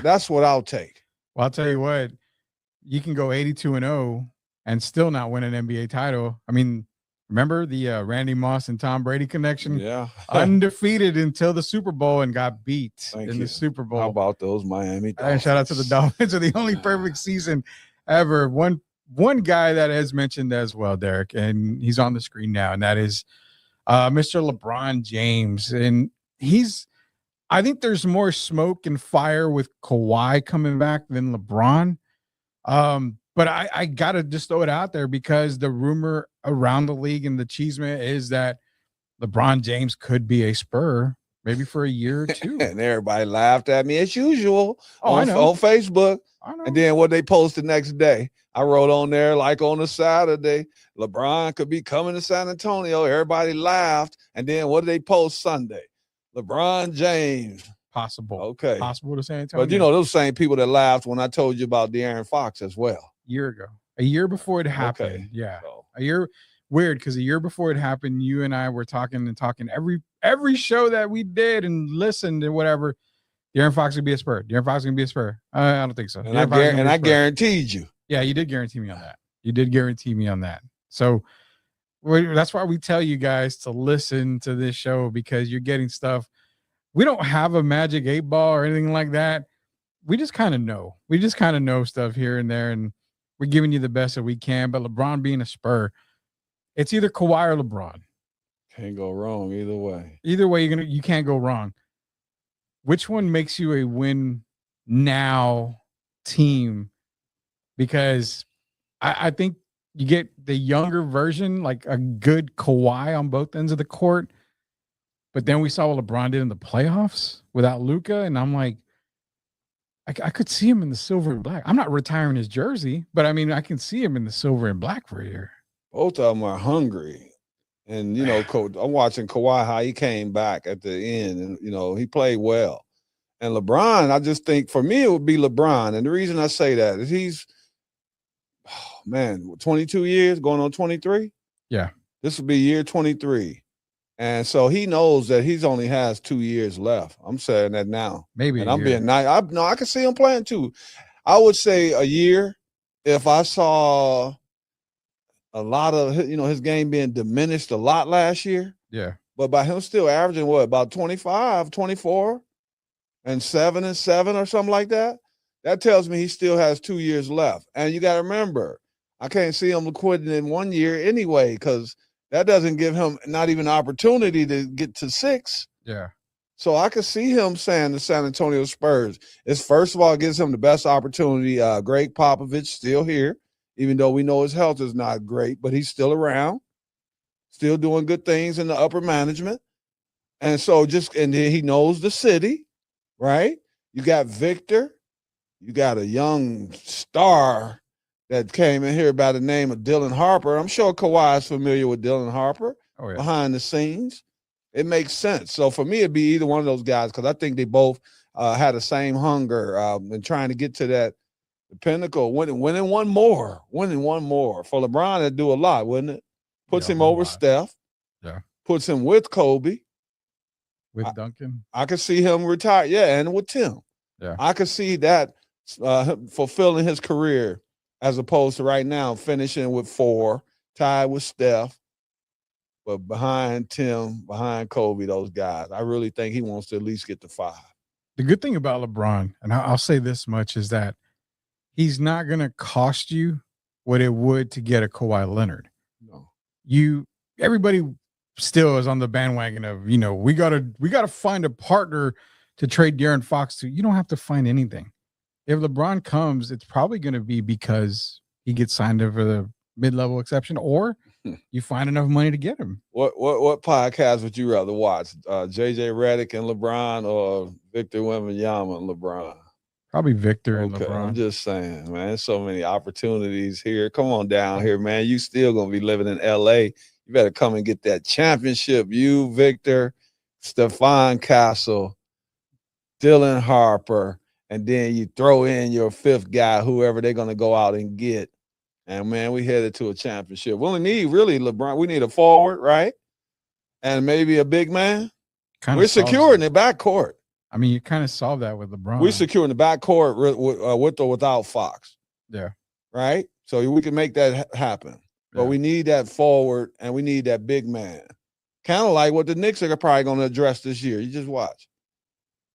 That's what I'll take. Well, I'll tell you what, you can go 82-0 and still not win an NBA title. I mean, remember the Randy Moss and Tom Brady connection? Yeah. Undefeated until the Super Bowl and got beat the Super Bowl. How about those Miami Dolphins? And shout out to the Dolphins. Are the only perfect season ever. One guy that has mentioned as well, Derek, and he's on the screen now, and that is Mr. LeBron James. And I think there's more smoke and fire with Kawhi coming back than LeBron. But I got to just throw it out there because the rumor around the league and the chisme is that LeBron James could be a Spur maybe for a year or two. And everybody laughed at me as usual on Facebook. I know. And then what they post the next day, I wrote on there like on a Saturday, LeBron could be coming to San Antonio. Everybody laughed. And then what did they post Sunday? LeBron James. Possible. Okay. Possible to San Antonio. But, those same people that laughed when I told you about De'Aaron Fox as well. A year before it happened. Okay. Yeah. So. A year. Weird, because a year before it happened, you and I were talking every show that we did and listened and whatever. De'Aaron Fox would be a Spur. De'Aaron Fox would be a Spur. I don't think so. And I guaranteed you. Yeah, you did guarantee me on that. So that's why we tell you guys to listen to this show, because you're getting stuff. We don't have a magic 8-ball or anything like that. We just kind of know. We just kind of know stuff here and there, and we're giving you the best that we can. But LeBron being a Spur, it's either Kawhi or LeBron. Can't go wrong either way. Either way, you can't go wrong. Which one makes you a win now team because I think you get the younger version, like a good Kawhi on both ends of the court. But then we saw what LeBron did in the playoffs without Luka, and I'm like, I could see him in the silver and black. I'm not retiring his jersey, but I mean, I can see him in the silver and black for a year. Both of them are hungry. And, I'm watching Kawhi, how he came back at the end, and, he played well. And LeBron, I just think, for me, it would be LeBron. And the reason I say that is he's, 22 years, going on 23? Yeah. This will be year 23. And so he knows that he's only has 2 years left. I'm saying that now. Maybe. And I'm being nice. I can see him playing too. I would say a year if I saw a lot of, his game being diminished a lot last year. Yeah. But by him still averaging about 25, 24 and 7 or something like that, that tells me he still has 2 years left. And you got to remember, I can't see him quitting in 1 year anyway, because that doesn't give him not even an opportunity to get to 6. Yeah. So I could see him saying the San Antonio Spurs. It's, first of all, it gives him the best opportunity. Greg Popovich still here, even though we know his health is not great, but he's still around, still doing good things in the upper management. And so and he knows the city, right? You got Victor. You got a young star that came in here by the name of Dylan Harper. I'm sure Kawhi is familiar with Dylan Harper behind the scenes. It makes sense. So for me, it'd be either one of those guys, because I think they both had the same hunger and trying to get to that pinnacle, winning one more. For LeBron, that'd do a lot, wouldn't it? Puts him over Steph. Yeah. Puts him with Kobe. With Duncan. I could see him retire. Yeah, and with Tim. Yeah. I could see that fulfilling his career, as opposed to right now finishing with 4, tied with Steph, but behind Tim, behind Kobe, those guys. I really think he wants to at least get to 5. The good thing about LeBron, and I'll say this much, is that he's not going to cost you what it would to get a Kawhi Leonard. No. Everybody still is on the bandwagon of, we gotta find a partner to trade De'Aaron Fox to. You don't have to find anything. If LeBron comes, it's probably going to be because he gets signed over the mid-level exception, or you find enough money to get him. What podcast would you rather watch? JJ Redick and LeBron, or Victor Wembanyama and LeBron? Probably Victor and LeBron. I'm just saying, man, there's so many opportunities here. Come on down here, man. You still going to be living in LA. You better come and get that championship. You, Victor, Stephon Castle, Dylan Harper, and then you throw in your 5th guy, whoever they're going to go out and get. And, man, we headed to a championship. We only need, really, LeBron. We need a forward, right? And maybe a big man. We're securing the backcourt. I mean, you kind of solved that with LeBron. We're securing the backcourt with or without Fox. Yeah. Right? So we can make that happen. But we need that forward, and we need that big man. Kind of like what the Knicks are probably going to address this year. You just watch.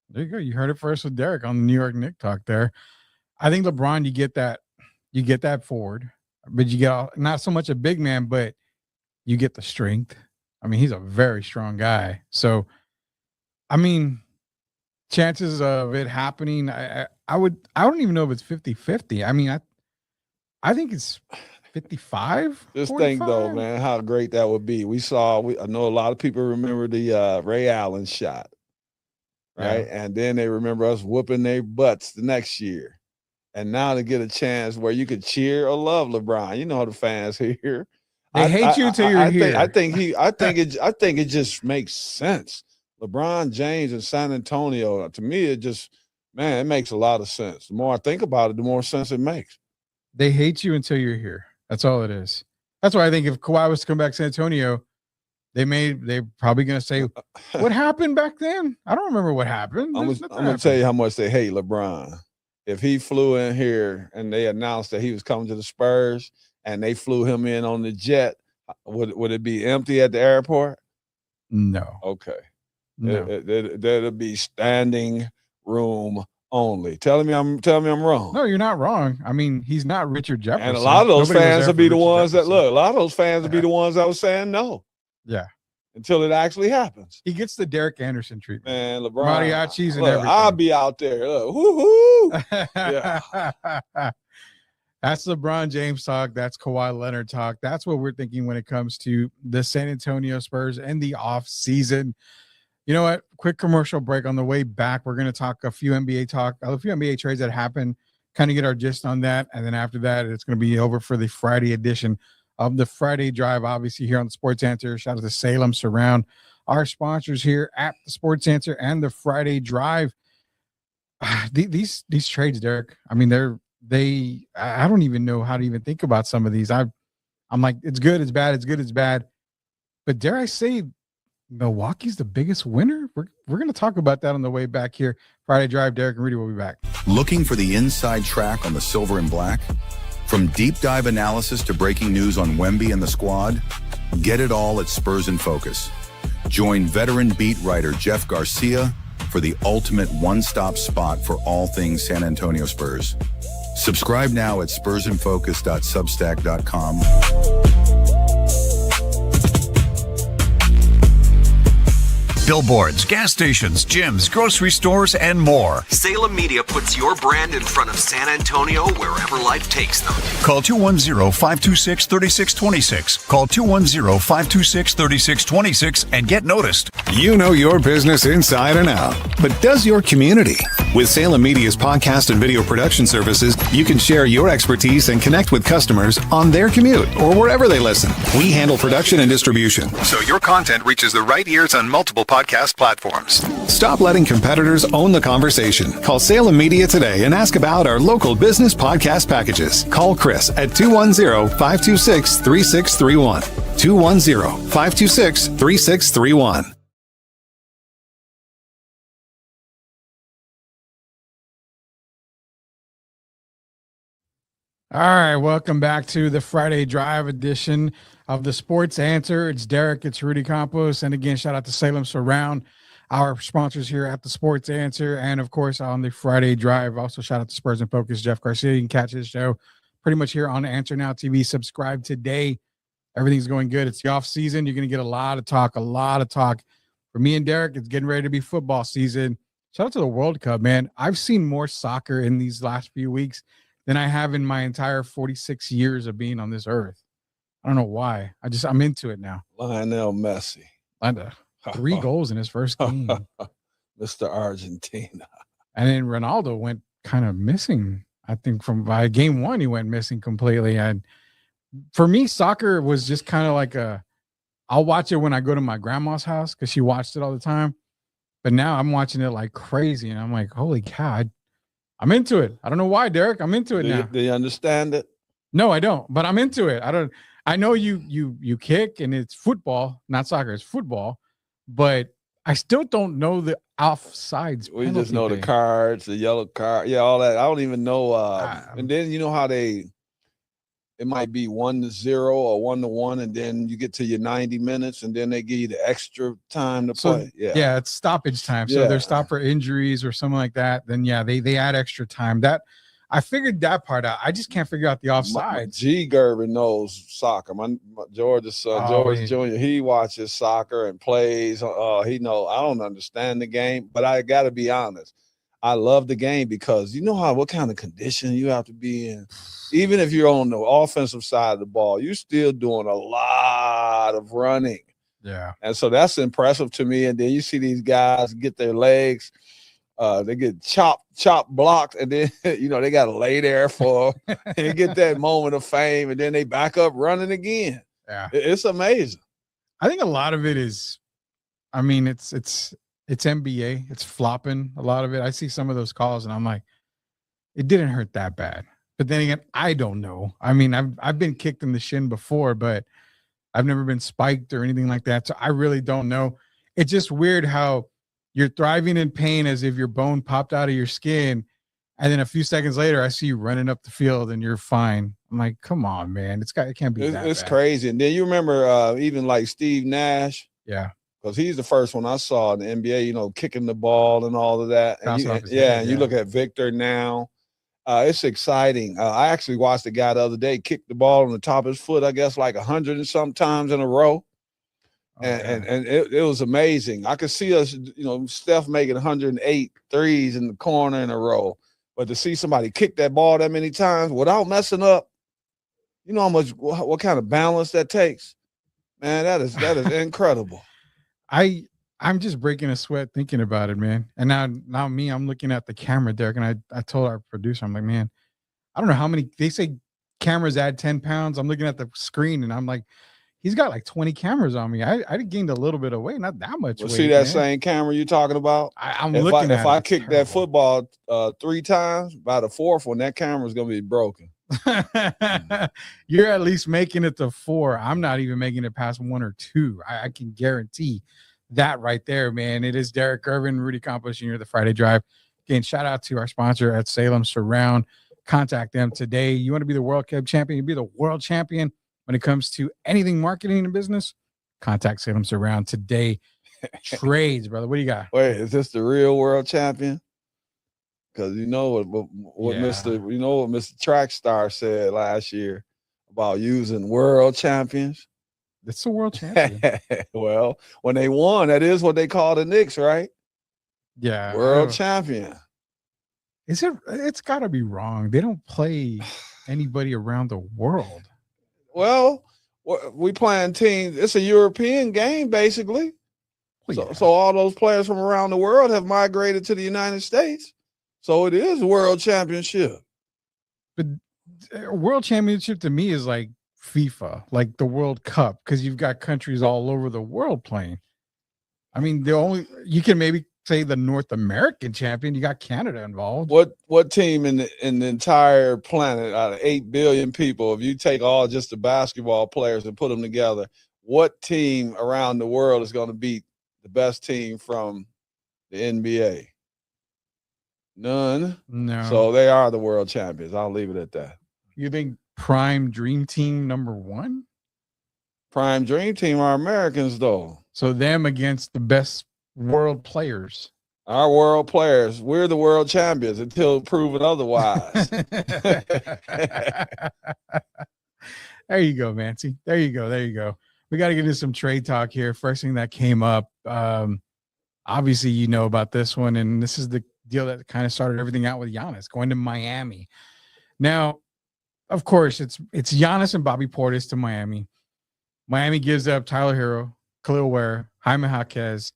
There you go. You heard it first with Derek on the New York Knicks Talk there. I think LeBron, you get that forward, but you get not so much a big man, but you get the strength. I mean, he's a very strong guy. So, I mean, chances of it happening, I don't even know if it's 50-50. I mean, I think it's 55. Just 45? think though, man, how great that would be. I know a lot of people remember the Ray Allen shot, right? Yeah. And then they remember us whooping their butts the next year. And now to get a chance where you could cheer or love LeBron, you know the fans here. They hate you till you're here. I think it just makes sense. LeBron James in San Antonio, to me, it makes a lot of sense. The more I think about it, the more sense it makes. They hate you until you're here. That's all it is. That's why I think if Kawhi was to come back to San Antonio, they're probably going to say, what happened back then? I don't remember what happened. I'm going to tell you how much they hate LeBron. If he flew in here and they announced that he was coming to the Spurs and they flew him in on the jet, would it be empty at the airport? No. Okay. No. There'll be standing room only. Tell me I'm wrong. No, you're not wrong. I mean, he's not Richard Jefferson. And a lot of those fans will be the ones that look. A lot of those fans will be the ones that were saying no. Yeah. until it actually happens. He gets the Derek Anderson treatment. Man, LeBron. Mariachis and look, everything. I'll be out there. Look, woo-hoo. Yeah. That's LeBron James talk. That's Kawhi Leonard talk. That's what we're thinking when it comes to the San Antonio Spurs and the off season. You know what? Quick commercial break. On the way back, we're going to talk a few NBA trades that happened, kind of get our gist on that. And then after that, it's going to be over for the Friday edition of the Friday Drive, obviously here on the Sports Answer. Shout out to Salem Surround, our sponsors here at the Sports Answer and the Friday Drive. These trades, Derek, I mean, I don't even know how to even think about some of these. I'm like, it's good, it's bad, it's good, it's bad. But dare I say, Milwaukee's the biggest winner? We're going to talk about that on the way back here. Friday Drive, Derek and Rudy will be back. Looking for the inside track on the silver and black? From deep dive analysis to breaking news on Wemby and the squad, get it all at Spurs in Focus. Join veteran beat writer Jeff Garcia for the ultimate one-stop spot for all things San Antonio Spurs. Subscribe now at spursinfocus.substack.com. Billboards, gas stations, gyms, grocery stores, and more. Salem Media puts your brand in front of San Antonio wherever life takes them. Call 210-526-3626. Call 210-526-3626 and get noticed. You know your business inside and out, but does your community? With Salem Media's podcast and video production services, you can share your expertise and connect with customers on their commute or wherever they listen. We handle production and distribution, so your content reaches the right ears on multiple podcast platforms. Stop letting competitors own the conversation. Call Salem Media today and ask about our local business podcast packages. Call Chris at 210-526-3631. 210-526-3631. All right, welcome back to the Friday Drive edition of the Sports Answer. It's Derek, it's Rudy Campos, and again, shout out to Salem Surround, our sponsors here at the Sports Answer, and of course on the Friday Drive. Also, shout out to Spurs in Focus, Jeff Garcia. You can catch his show pretty much here on Answer Now TV. Subscribe today. Everything's going good. It's the off season. You're going to get a lot of talk. For me and Derek, it's getting ready to be football season. Shout out to the World Cup, man. I've seen more soccer in these last few weeks than I have in my entire 46 years of being on this earth. I don't know why. I'm into it now. Lionel Messi. 3 goals in his first game. Mr. Argentina. And then Ronaldo went kind of missing. I think by game 1, he went missing completely. And for me, soccer was just kind of like I'll watch it when I go to my grandma's house because she watched it all the time. But now I'm watching it like crazy. And I'm like, holy cow, I'm into it. I don't know why, Derek. I'm into it now. Do you understand it? No, I don't. But I'm into it. I know you kick and it's football, not soccer. It's football, but I still don't know the offsides. We just know the cards, the yellow card, all that. I don't even know. And then you know how it might be 1-0 or 1-1, and then you get to your 90 minutes, and then they give you the extra time to play. Yeah, it's stoppage time. So they're stopped for injuries or something like that. Then they add extra time. That I figured that part out. I just can't figure out the offsides. G. Gervin knows soccer. My George's son, George Jr., he watches soccer and plays. He knows. I don't understand the game, but I got to be honest. I love the game because you know what kind of condition you have to be in. Even if you're on the offensive side of the ball, you're still doing a lot of running. Yeah. And so that's impressive to me. And then you see these guys get their legs, they get chopped blocked, and then, they got to lay there and get that moment of fame, and then they back up running again. Yeah. It's amazing. I think a lot of it is, it's NBA. It's flopping, a lot of it. I see some of those calls, and I'm like, it didn't hurt that bad. But then again, I don't know. I mean, I've been kicked in the shin before, but I've never been spiked or anything like that. So I really don't know. It's just weird how you're thriving in pain as if your bone popped out of your skin, and then a few seconds later, I see you running up the field and you're fine. I'm like, come on, man. It can't be that It's bad. crazy. And then you remember even like Steve Nash. Yeah. Because he's the first one I saw in the NBA, kicking the ball and all of that. And you look at Victor now. It's exciting. I actually watched a guy the other day kick the ball on the top of his foot, I guess like 100 and some times in a row. And it was amazing. I could see us, Steph making 108 threes in the corner in a row. But to see somebody kick that ball that many times without messing up, you know what kind of balance that takes? Man, that is incredible. I'm just breaking a sweat thinking about it, man. And now me, I'm looking at the camera, Derek, and I told our producer, I'm like, man, I don't know how many, they say cameras add 10 pounds. I'm looking at the screen and I'm like, he's got like 20 cameras on me. I gained a little bit of weight, not that much weight. See that man. same camera you're talking about? I'm looking at it. If I kick that football 3 times, by the 4th one, that camera's going to be broken. You're at least making it to 4. I'm not even making it past 1 or 2. I can guarantee that right there, man. It is Derrick Gerving, Rudy Campos Jr., the Friday Drive. Again, shout out to our sponsor at Salem Surround. Contact them today. You want to be the World Cup champion? You be the world champion when it comes to anything marketing and business? Contact Salem Surround today. Trades, brother. What do you got? Wait, is this the real world champion? Because you know what Mr. Track Star said last year about using world champions. It's a world champion. Well, when they won, that is what they call the Knicks, right? Yeah. World champion. Is it? It's got to be wrong. They don't play anybody around the world. Well, we playing teams. It's a European game, basically. So all those players from around the world have migrated to the United States. So it is world championship. But world championship to me is like FIFA, like the World Cup, because you've got countries all over the world playing. I mean, you can maybe say the North American champion. You got Canada involved. What team in the entire planet out of 8 billion people, if you take all just the basketball players and put them together, what team around the world is going to beat the best team from the NBA? None. No. So they are the world champions. I'll leave it at that. You think prime dream team #1? Prime dream team are Americans, though. So them against the best world players. Our world players. We're the world champions until proven otherwise. There you go, Mancy. There you go. We got to get into some trade talk here. First thing that came up, obviously you know about this one, and this is the deal that kind of started everything out with Giannis going to Miami. Now, of course, it's Giannis and Bobby Portis to Miami. Miami gives up Tyler Hero, Khalil Ware, Jaime Jaquez,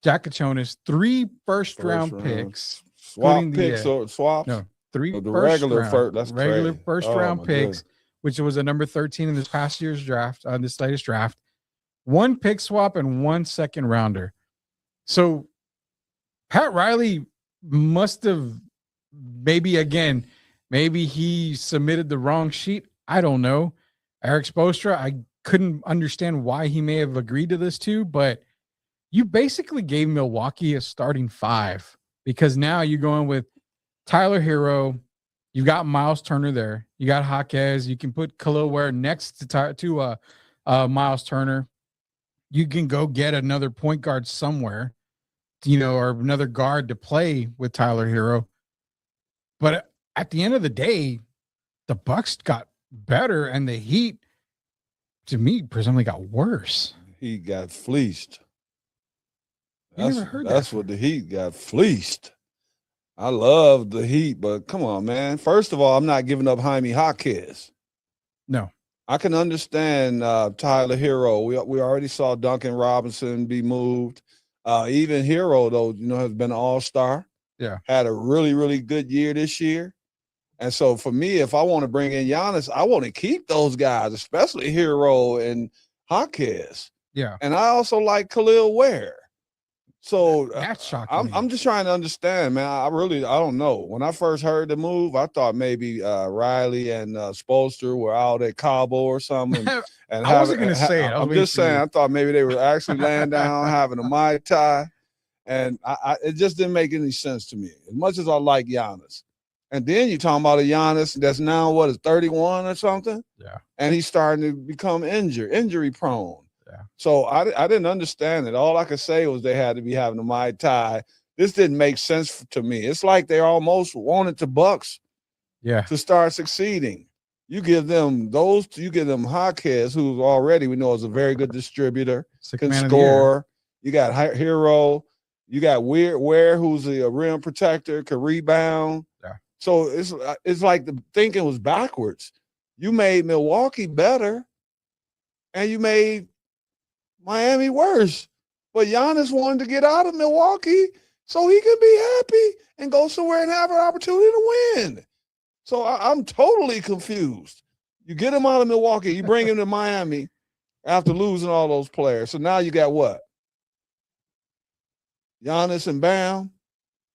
Jack Kachonis, 3 first-round picks. Swaps? No, 3 the regular crazy. first-round picks, which was a number 13 in this past year's draft, this latest draft. 1 pick swap and 1 second rounder. So Pat Riley must have maybe he submitted the wrong sheet. I don't know. Eric Spoelstra, I couldn't understand why he may have agreed to this too, but you basically gave Milwaukee a starting 5 because now you're going with Tyler Hero. You got Miles Turner there. You got Jaquez. You can put Khalil Ware next to Miles Turner. You can go get another point guard somewhere, or another guard to play with Tyler Hero. But at the end of the day, the Bucks got better and the Heat, to me, presumably got worse. He got fleeced. That's what the Heat got fleeced. I love the Heat, but come on, man. First of all, I'm not giving up Jaime Jaquez. No. I can understand Tyler Hero. We already saw Duncan Robinson be moved. Even Hero, though, has been an all-star. Yeah. Had a really, really good year this year. And so for me, if I want to bring in Giannis, I want to keep those guys, especially Hero and Jaquez. Yeah. And I also like Khalil Ware. So that's shocking. I'm just trying to understand, man. I don't know. When I first heard the move, I thought maybe Riley and Spoelstra were out at Cabo or something. And I wasn't going to say it. I'm just saying, I thought maybe they were actually laying down, having a Mai Tai. And it just didn't make any sense to me, as much as I like Giannis. And then you're talking about a Giannis that's now, is 31 or something? Yeah. And he's starting to become injury prone. Yeah. So I didn't understand it. All I could say was they had to be having a Mai Tai. This didn't make sense to me. It's like they almost wanted the Bucks to start succeeding. You give them Jaquez, who already we know is a very good distributor, can Man of the year. score. You got Hero. You got Ware, who's a rim protector, can rebound. Yeah. So it's like the thinking was backwards. You made Milwaukee better, and you made Miami worse. But Giannis wanted to get out of Milwaukee so he could be happy and go somewhere and have an opportunity to win. So I'm totally confused. You get him out of Milwaukee, you bring him to Miami after losing all those players. So now you got what? Giannis and Bam.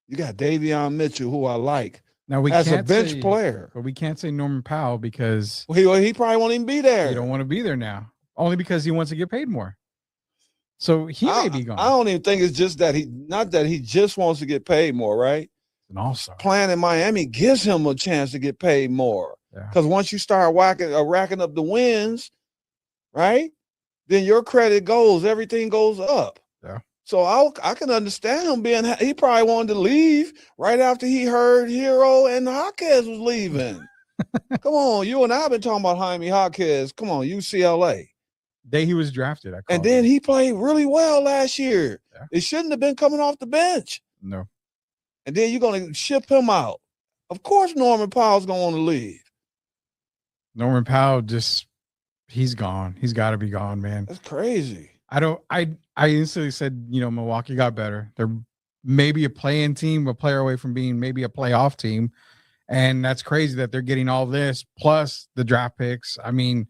You got Davion Mitchell, who I like. Now we as can't a bench say, player. But we can't say Norman Powell because he probably won't even be there. He don't want to be there now. Only because he wants to get paid more. So he may be gone. I don't even think it's just that not that he just wants to get paid more, right? And also playing in Miami gives him a chance to get paid more. Because once you start racking up the wins, right? Then your credit goes, everything goes up. Yeah. So I can understand him he probably wanted to leave right after he heard Hero and Jaquez was leaving. Come on, you and I have been talking about Jaime Jaquez. Come on, UCLA. Day he was drafted. And then he played really well last year. Yeah. It shouldn't have been coming off the bench. No. And then you're going to ship him out. Of course, Norman Powell's going to want to leave. Norman Powell he's gone. He's got to be gone, man. That's crazy. I instantly said, Milwaukee got better. They're maybe a play-in team, a player away from being maybe a playoff team. And that's crazy that they're getting all this plus the draft picks. I mean,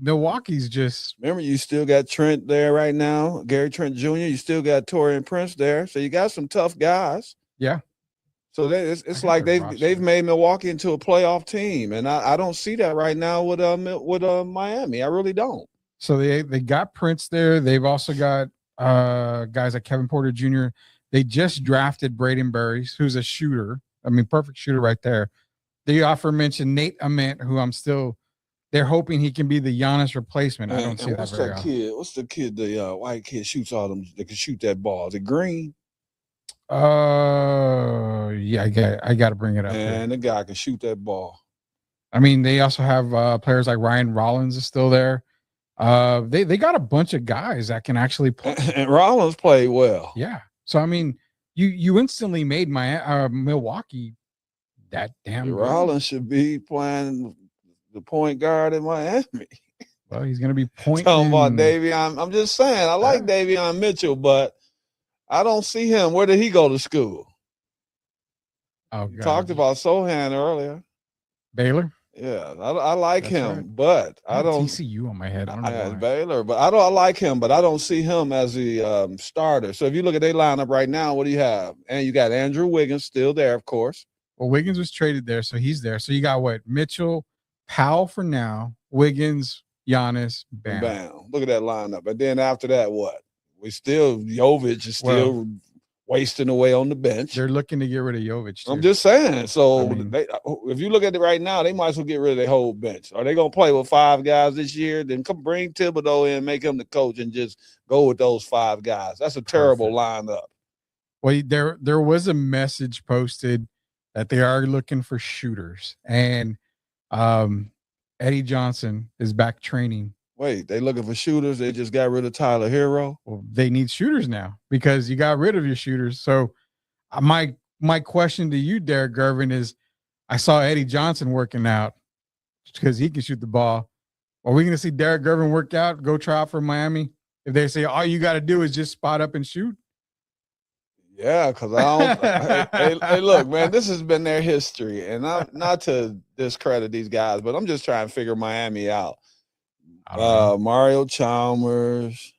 Milwaukee's just. Remember, you still got Trent there right now, Gary Trent Jr. You still got Taurean Prince there. So you got some tough guys. Yeah. So it's like they've made Milwaukee into a playoff team. And I don't see that right now with Miami. I really don't. So they got Prince there. They've also got guys like Kevin Porter Jr. They just drafted Braden Burries, who's a shooter. I mean, perfect shooter right there. They aforementioned Nate Ament, who they're hoping he can be the Giannis replacement. I don't see that very often. What's the kid, the white kid shoots all them, that can shoot that ball? Is it Green? Yeah, I got to bring it up. And the guy can shoot that ball. I mean, they also have players like Ryan Rollins is still there. They got a bunch of guys that can actually play. And Rollins played well. Yeah. So I mean, you instantly made Milwaukee that damn good. Rollins should be playing the point guard in Miami. Well, he's going to be pointing. Talking about Davion. I'm just saying, I like Davion Mitchell, but I don't see him. Where did he go to school? Oh, God. Talked about Sohan earlier. Baylor. Yeah, I like him, but I don't. TCU on my head. I don't know. Why. Baylor, but I like him, but I don't see him as the starter. So if you look at their lineup right now, what do you have? And you got Andrew Wiggins still there, of course. Well, Wiggins was traded there, so he's there. So you got what? Mitchell, Powell for now, Wiggins, Giannis, Bam. Look at that lineup. And then after that, what? Jovic is still wasting away on the bench. They're looking to get rid of Jovic, too. I'm just saying. So if you look at it right now, they might as well get rid of their whole bench. Are they going to play with 5 guys this year? Then come bring Thibodeau in, make him the coach, and just go with those 5 guys. That's a terrible lineup. Well, there was a message posted that they are looking for shooters. And Eddie Johnson is back training. Wait, they looking for shooters? They just got rid of Tyler Hero? Well, they need shooters now because you got rid of your shooters. So my question to you, Derrick Gervin, is I saw Eddie Johnson working out because he can shoot the ball. Are we going to see Derrick Gervin work out, go try out for Miami? If they say all you got to do is just spot up and shoot? Yeah, because I don't. hey, look, man, this has been their history. And not to discredit these guys, but I'm just trying to figure Miami out. Mario Chalmers,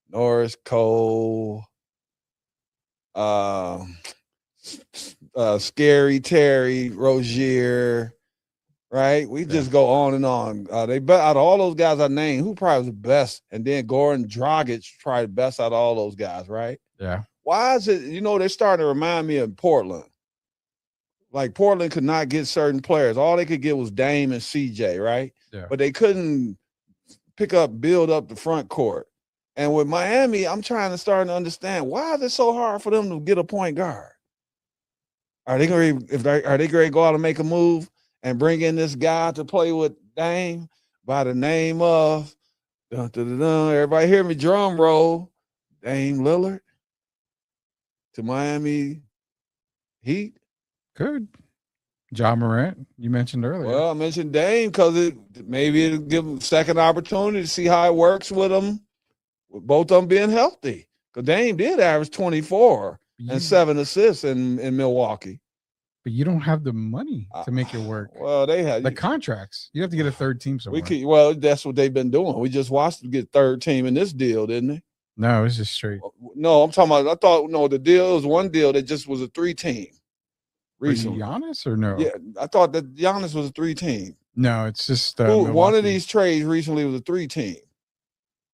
Norris Cole, Scary Terry Rozier, right? We just go on and on. They out of all those guys I named, who probably was the best? And then Goran Dragic probably the best out of all those guys, right? Yeah. Why is it? They're starting to remind me of Portland. Like Portland could not get certain players. All they could get was Dame and CJ, right? Yeah. But they couldn't build up the front court. And with Miami, I'm trying to start to understand, why is it so hard for them to get a point guard? Are they going to go out and make a move and bring in this guy to play with Dame by the name of everybody hear me drum roll, Dame Lillard to Miami Heat. Good. Ja Morant, you mentioned earlier. Well, I mentioned Dame because maybe it'll give him a second opportunity to see how it works with them, with both of them being healthy. Because Dame did average 24 and 7 assists in Milwaukee. But you don't have the money to make it work. Well, they had the contracts. You have to get a third team somewhere. Well, that's what they've been doing. We just watched them get third team in this deal, didn't they? No, it's just straight. No, I'm talking about. I thought the deal was one deal that just was a 3-team. Recently, Giannis or no? Yeah, I thought that Giannis was a 3-team. No, it's just one of these trades recently was a 3-team.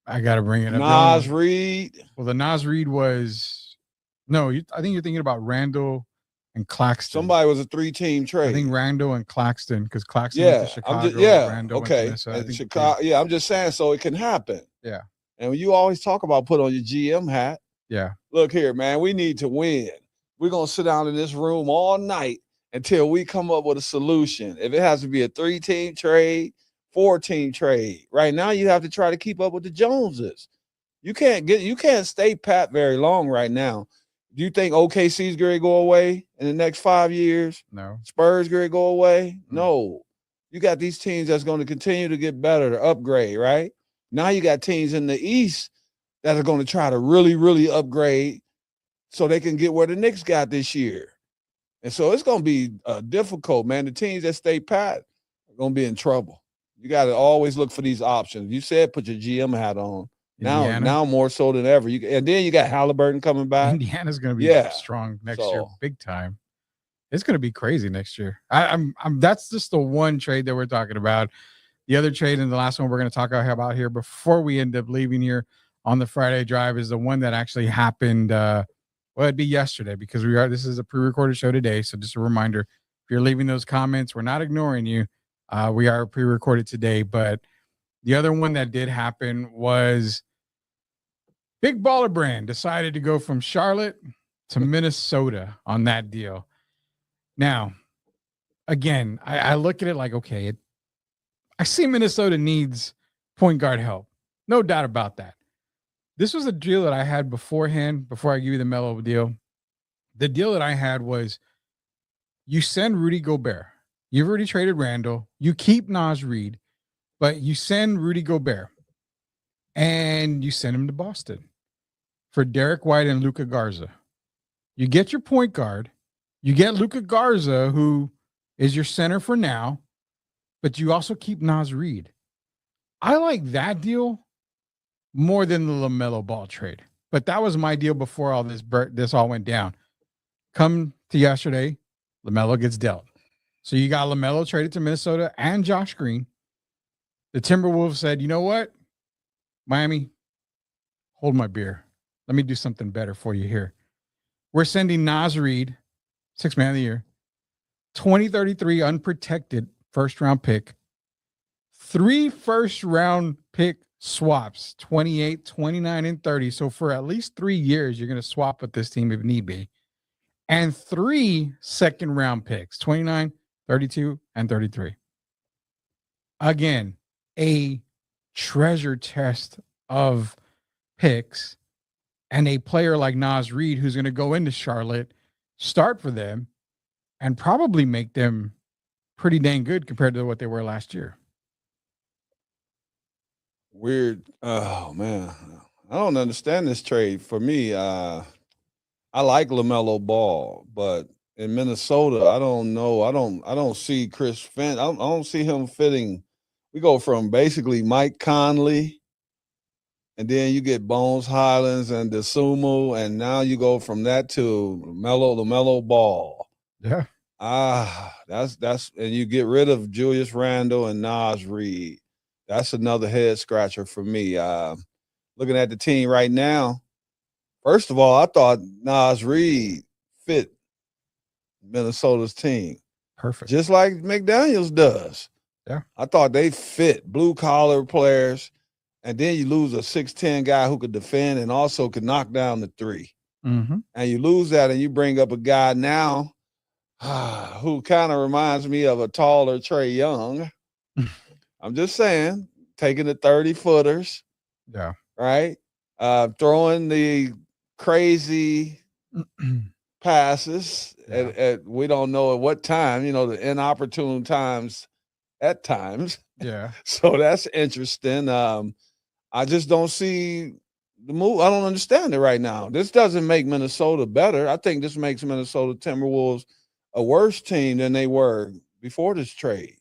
I got to bring it up. Nas Reed. Well, the Nas Reed was no. I think you're thinking about Randall and Claxton. Somebody was a 3-team trade. I think Randall and Claxton because Claxton went to Chicago. Randall okay. Chicago. Yeah, I'm just saying so it can happen. Yeah. And you always talk about put on your GM hat. Yeah. Look here, man. We need to win. We're going to sit down in this room all night until we come up with a solution. If it has to be a 3-team trade, 4-team trade. Right now, you have to try to keep up with the Joneses. You can't stay pat very long right now. Do you think OKC's going to go away in the next 5 years? No. Spurs going to go away? No. You got these teams that's going to continue to get better, to upgrade, right? Now you got teams in the East that are going to try to really, really upgrade so they can get where the Knicks got this year. And so it's going to be difficult, man. The teams that stay pat are going to be in trouble. You got to always look for these options. You said put your GM hat on. Now more so than ever. And then you got Halliburton coming back. Indiana's going to be strong next year, big time. It's going to be crazy next year. I'm that's just the one trade that we're talking about. The other trade and the last one we're going to talk about here before we end up leaving here on the Friday drive is the one that actually happened. Well, it'd be yesterday because this is a pre-recorded show today. So just a reminder, if you're leaving those comments, we're not ignoring you. We are pre-recorded today, but the other one that did happen was Big Baller Brand decided to go from Charlotte to Minnesota on that deal. Now, again, I look at it like, okay, I see Minnesota needs point guard help. No doubt about that. This was a deal that I had beforehand, before I give you the Melo deal. The deal that I had was you send Rudy Gobert. You've already traded Randall. You keep Nas Reed, but you send Rudy Gobert and you send him to Boston for Derek White and Luka Garza. You get your point guard. You get Luka Garza, who is your center for now, but you also keep Nas Reed. I like that deal more than the LaMelo Ball trade. But that was my deal before all this all went down. Come to yesterday, LaMelo gets dealt. So you got LaMelo traded to Minnesota and Josh Green. The Timberwolves said, you know what? Miami, hold my beer. Let me do something better for you here. We're sending Nas Reed, 6th man of the year, 2033 unprotected first-round pick, 3 first-round pick swaps, 28, 29, and 30. So for at least 3 years, you're going to swap with this team if need be. And 3 second-round picks, 29, 32, and 33. Again, a treasure chest of picks and a player like Nas Reed who's going to go into Charlotte, start for them, and probably make them pretty dang good compared to what they were last year. Weird. Oh, man. I don't understand this trade. For me, I like LaMelo Ball, but in Minnesota, I don't know. I don't see Chris Finn. I don't see him fitting. We go from basically Mike Conley, and then you get Bones Highlands and DeSumo, and now you go from that to LaMelo Ball. Yeah. That's and you get rid of Julius Randle and Nas Reed. That's another head scratcher for me. Looking at the team right now, first of all, I thought Nas Reed fit Minnesota's team. Perfect. Just like McDaniels does. Yeah. I thought they fit blue-collar players, and then you lose a 6'10" guy who could defend and also could knock down the 3. Mm-hmm. And you lose that, and you bring up a guy now who kind of reminds me of a taller Trey Young. I'm just saying, taking the 30-footers, Yeah. right? Throwing the crazy passes at we don't know at what time, the inopportune times at times. Yeah. So that's interesting. I just don't see the move. I don't understand it right now. This doesn't make Minnesota better. I think this makes Minnesota Timberwolves a worse team than they were before this trade.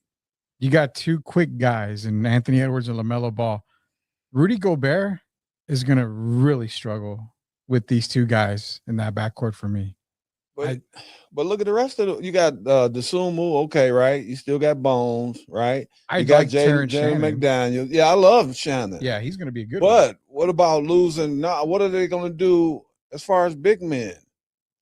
You got two quick guys in Anthony Edwards and LaMelo Ball. Rudy Gobert is going to really struggle with these two guys in that backcourt for me. But look at the rest of you got Desumu, okay, right? You still got Bones, right? I You got like Terrence Jaden Shannon. McDaniel. Yeah, I love Shannon. Yeah, he's going to be a good one. But what about losing? Now, what are they going to do as far as big men?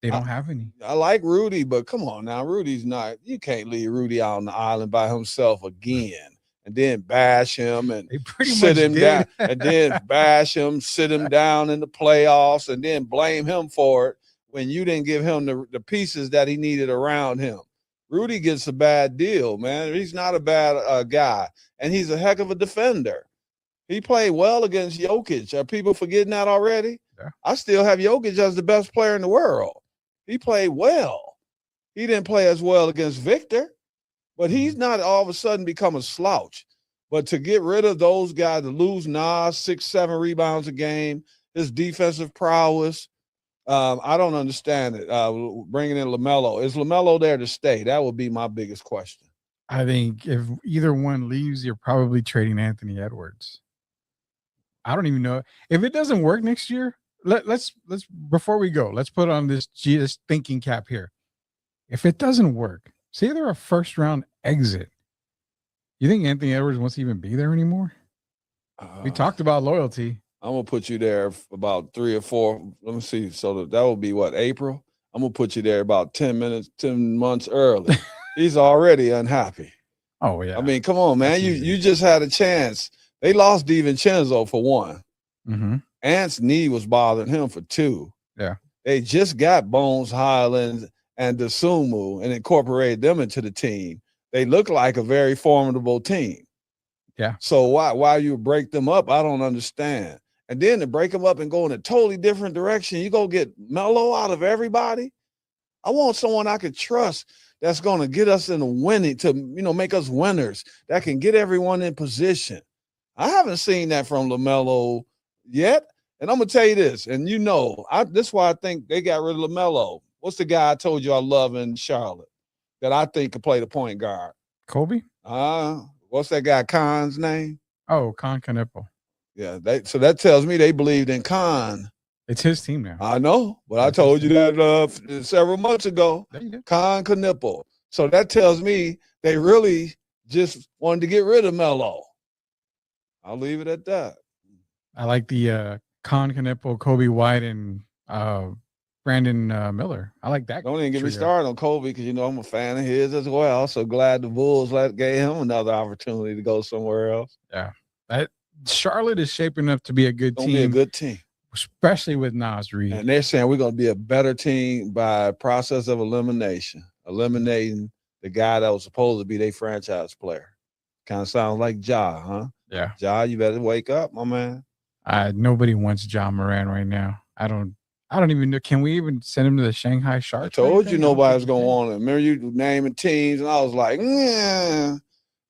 They don't have any. I like Rudy, but come on now, Rudy's not. You can't leave Rudy out on the island by himself again, and then bash him and sit him down, and then bash him, sit him down in the playoffs, and then blame him for it when you didn't give him the pieces that he needed around him. Rudy gets a bad deal, man. He's not a bad guy, and he's a heck of a defender. He played well against Jokic. Are people forgetting that already? Yeah. I still have Jokic as the best player in the world. He played well. He didn't play as well against Victor, but he's not all of a sudden become a slouch. But to get rid of those guys, to lose Nas 6-7 rebounds a game, his defensive prowess, I don't understand it. Bringing in LaMelo. Is LaMelo there to stay? That would be my biggest question. I think if either one leaves, you're probably trading Anthony Edwards. I don't even know. If it doesn't work next year, let's before we go, let's put on this thinking cap here. If it doesn't work, say they're a first round exit, you think Anthony Edwards wants to even be there anymore? We talked about loyalty. I'm gonna put you there about 3 or 4. Let me see. So that will be what, April? I'm gonna put you there about 10 months early. He's already unhappy. Oh yeah. I mean, come on, man. You just had a chance. They lost DiVincenzo for 1. Mm-hmm. Ant's knee was bothering him for 2. Yeah. They just got Bones Highland and Desumu and incorporated them into the team. They look like a very formidable team. Yeah. So why you break them up, I don't understand. And then to break them up and go in a totally different direction, you go get Melo out of everybody. I want someone I could trust that's going to get us in a winning, to make us winners, that can get everyone in position. I haven't seen that from LaMelo yet. And I'm going to tell you this, and this is why I think they got rid of LaMelo. What's the guy I told you I love in Charlotte that I think could play the point guard? Kobe? What's that guy Khan's name? Oh, Khan Kanepo. Yeah, so that tells me they believed in Khan. It's his team now. I know, but I told you that several months ago. Khan Kanepo. So that tells me they really just wanted to get rid of Melo. I'll leave it at that. I like the Khan Kanepo, Kobe White, and Brandon Miller. I like that. Don't even get me started on Kobe because I'm a fan of his as well. So glad the Bulls gave him another opportunity to go somewhere else. Yeah, Charlotte is shaping up to be a good team. Be a good team, especially with Nas Reed. And they're saying we're going to be a better team by process of eliminating the guy that was supposed to be their franchise player. Kind of sounds like Ja, huh? Yeah. Ja, you better wake up, my man. Nobody wants Ja Moran right now. I don't even know. Can we even send him to the Shanghai Sharks? I told you nobody's going to want it. Remember you naming teams, and I was like,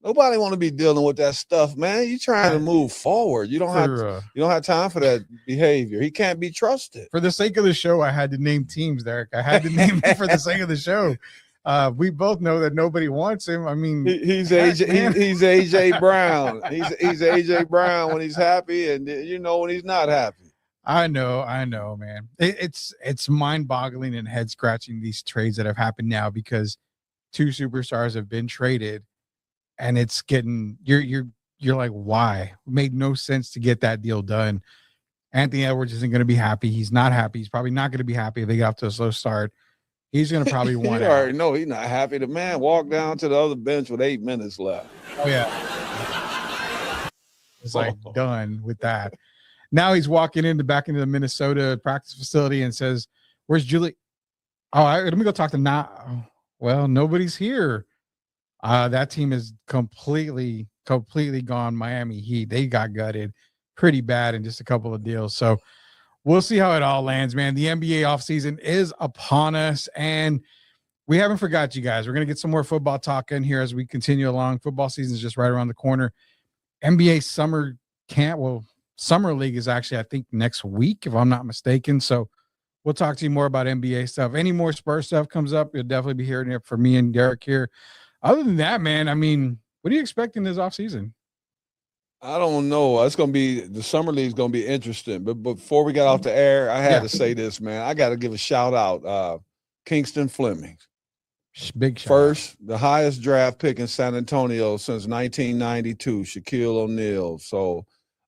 nobody want to be dealing with that stuff, man. You trying to move forward. You don't have time for that behavior. He can't be trusted. For the sake of the show, I had to name teams, Derek. I had to name it for the sake of the show. We both know that nobody wants him. I mean, he's AJ Brown. He's AJ Brown when he's happy, and when he's not happy. I know, man. It's mind-boggling and head-scratching, these trades that have happened now, because 2 superstars have been traded, and it's getting you're like, why? It made no sense to get that deal done. Anthony Edwards isn't going to be happy. He's not happy. He's probably not going to be happy if they get off to a slow start. He's going to probably want to. You already know he's not happy. The man walked down to the other bench with 8 minutes left. Oh, yeah. It's like done with that. Now he's walking back into the Minnesota practice facility and says, "Where's Julie?" Oh, let me go talk to Well, nobody's here. That team is completely gone. Miami Heat, they got gutted pretty bad in just a couple of deals. So we'll see how it all lands, man. The NBA offseason is upon us, and we haven't forgot you guys. We're going to get some more football talk in here as we continue along. Football season is just right around the corner. NBA summer camp, summer league is actually, I think, next week, if I'm not mistaken. So we'll talk to you more about NBA stuff. Any more Spurs stuff comes up, you'll definitely be hearing it from me and Derek here. Other than that, man, I mean, what are you expecting this offseason? I don't know. It's going to be the summer league is going to be interesting. But before we got off the air, I had to say this, man. I got to give a shout out. Kingston Fleming, Big shout first, the highest draft pick in San Antonio since 1992, Shaquille O'Neal. So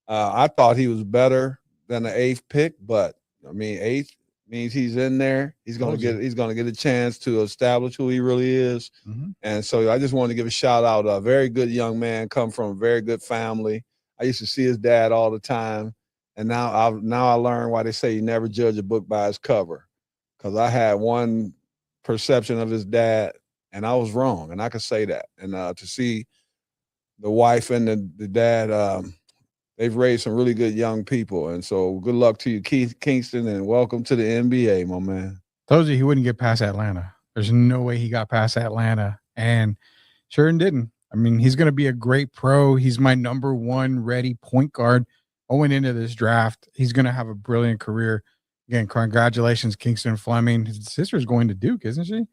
I thought he was better than the 8th pick, but I mean, 8th means he's in there. He's going to get a chance to establish who he really is. Mm-hmm. And so I just wanted to give a shout out. A very good young man, come from a very good family. I used to see his dad all the time, and now I learned why they say you never judge a book by its cover, because I had one perception of his dad, and I was wrong, and I could say that. And to see the wife and the dad, they've raised some really good young people. And so good luck to you, Keith Kingston, and welcome to the NBA, my man. Told you he wouldn't get past Atlanta. There's no way he got past Atlanta, and sure didn't. I mean, he's going to be a great pro. He's my number one ready point guard going into this draft. He's going to have a brilliant career. Again, congratulations, Kingston Fleming. His sister's going to Duke, isn't she?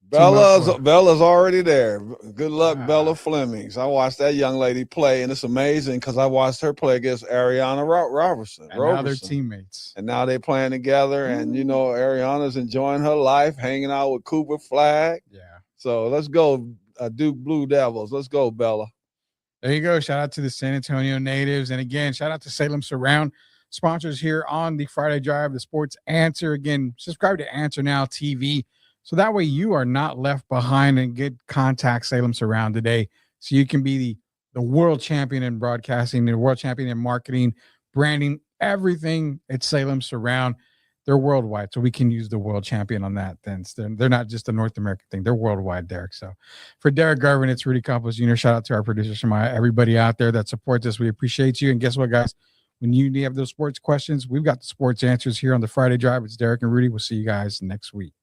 Bella's already there. Good luck, Bella Flemings. I watched that young lady play, and it's amazing because I watched her play against Ariana Robertson. And now they're teammates. And now they're playing together, and, you know, Ariana's enjoying her life, hanging out with Cooper Flagg. Yeah. So let's go, Duke Blue Devils. Let's go, Bella. There you go. Shout out to the San Antonio natives. And again, shout out to Salem Surround, sponsors here on the Friday Drive, the Sports Answer. Again, subscribe to Answer Now TV, so that way you are not left behind, and contact Salem Surround today so you can be the world champion in broadcasting, the world champion in marketing, branding, everything at Salem Surround. They're worldwide, so we can use the world champion on that. Then they're not just a North American thing. They're worldwide, Derek. So for Derek Gerving, it's Rudy Campos Jr. Shout out to our producers, Shemaya, everybody out there that supports us. We appreciate you. And guess what, guys? When you have those sports questions, we've got the sports answers here on the Friday Drive. It's Derek and Rudy. We'll see you guys next week.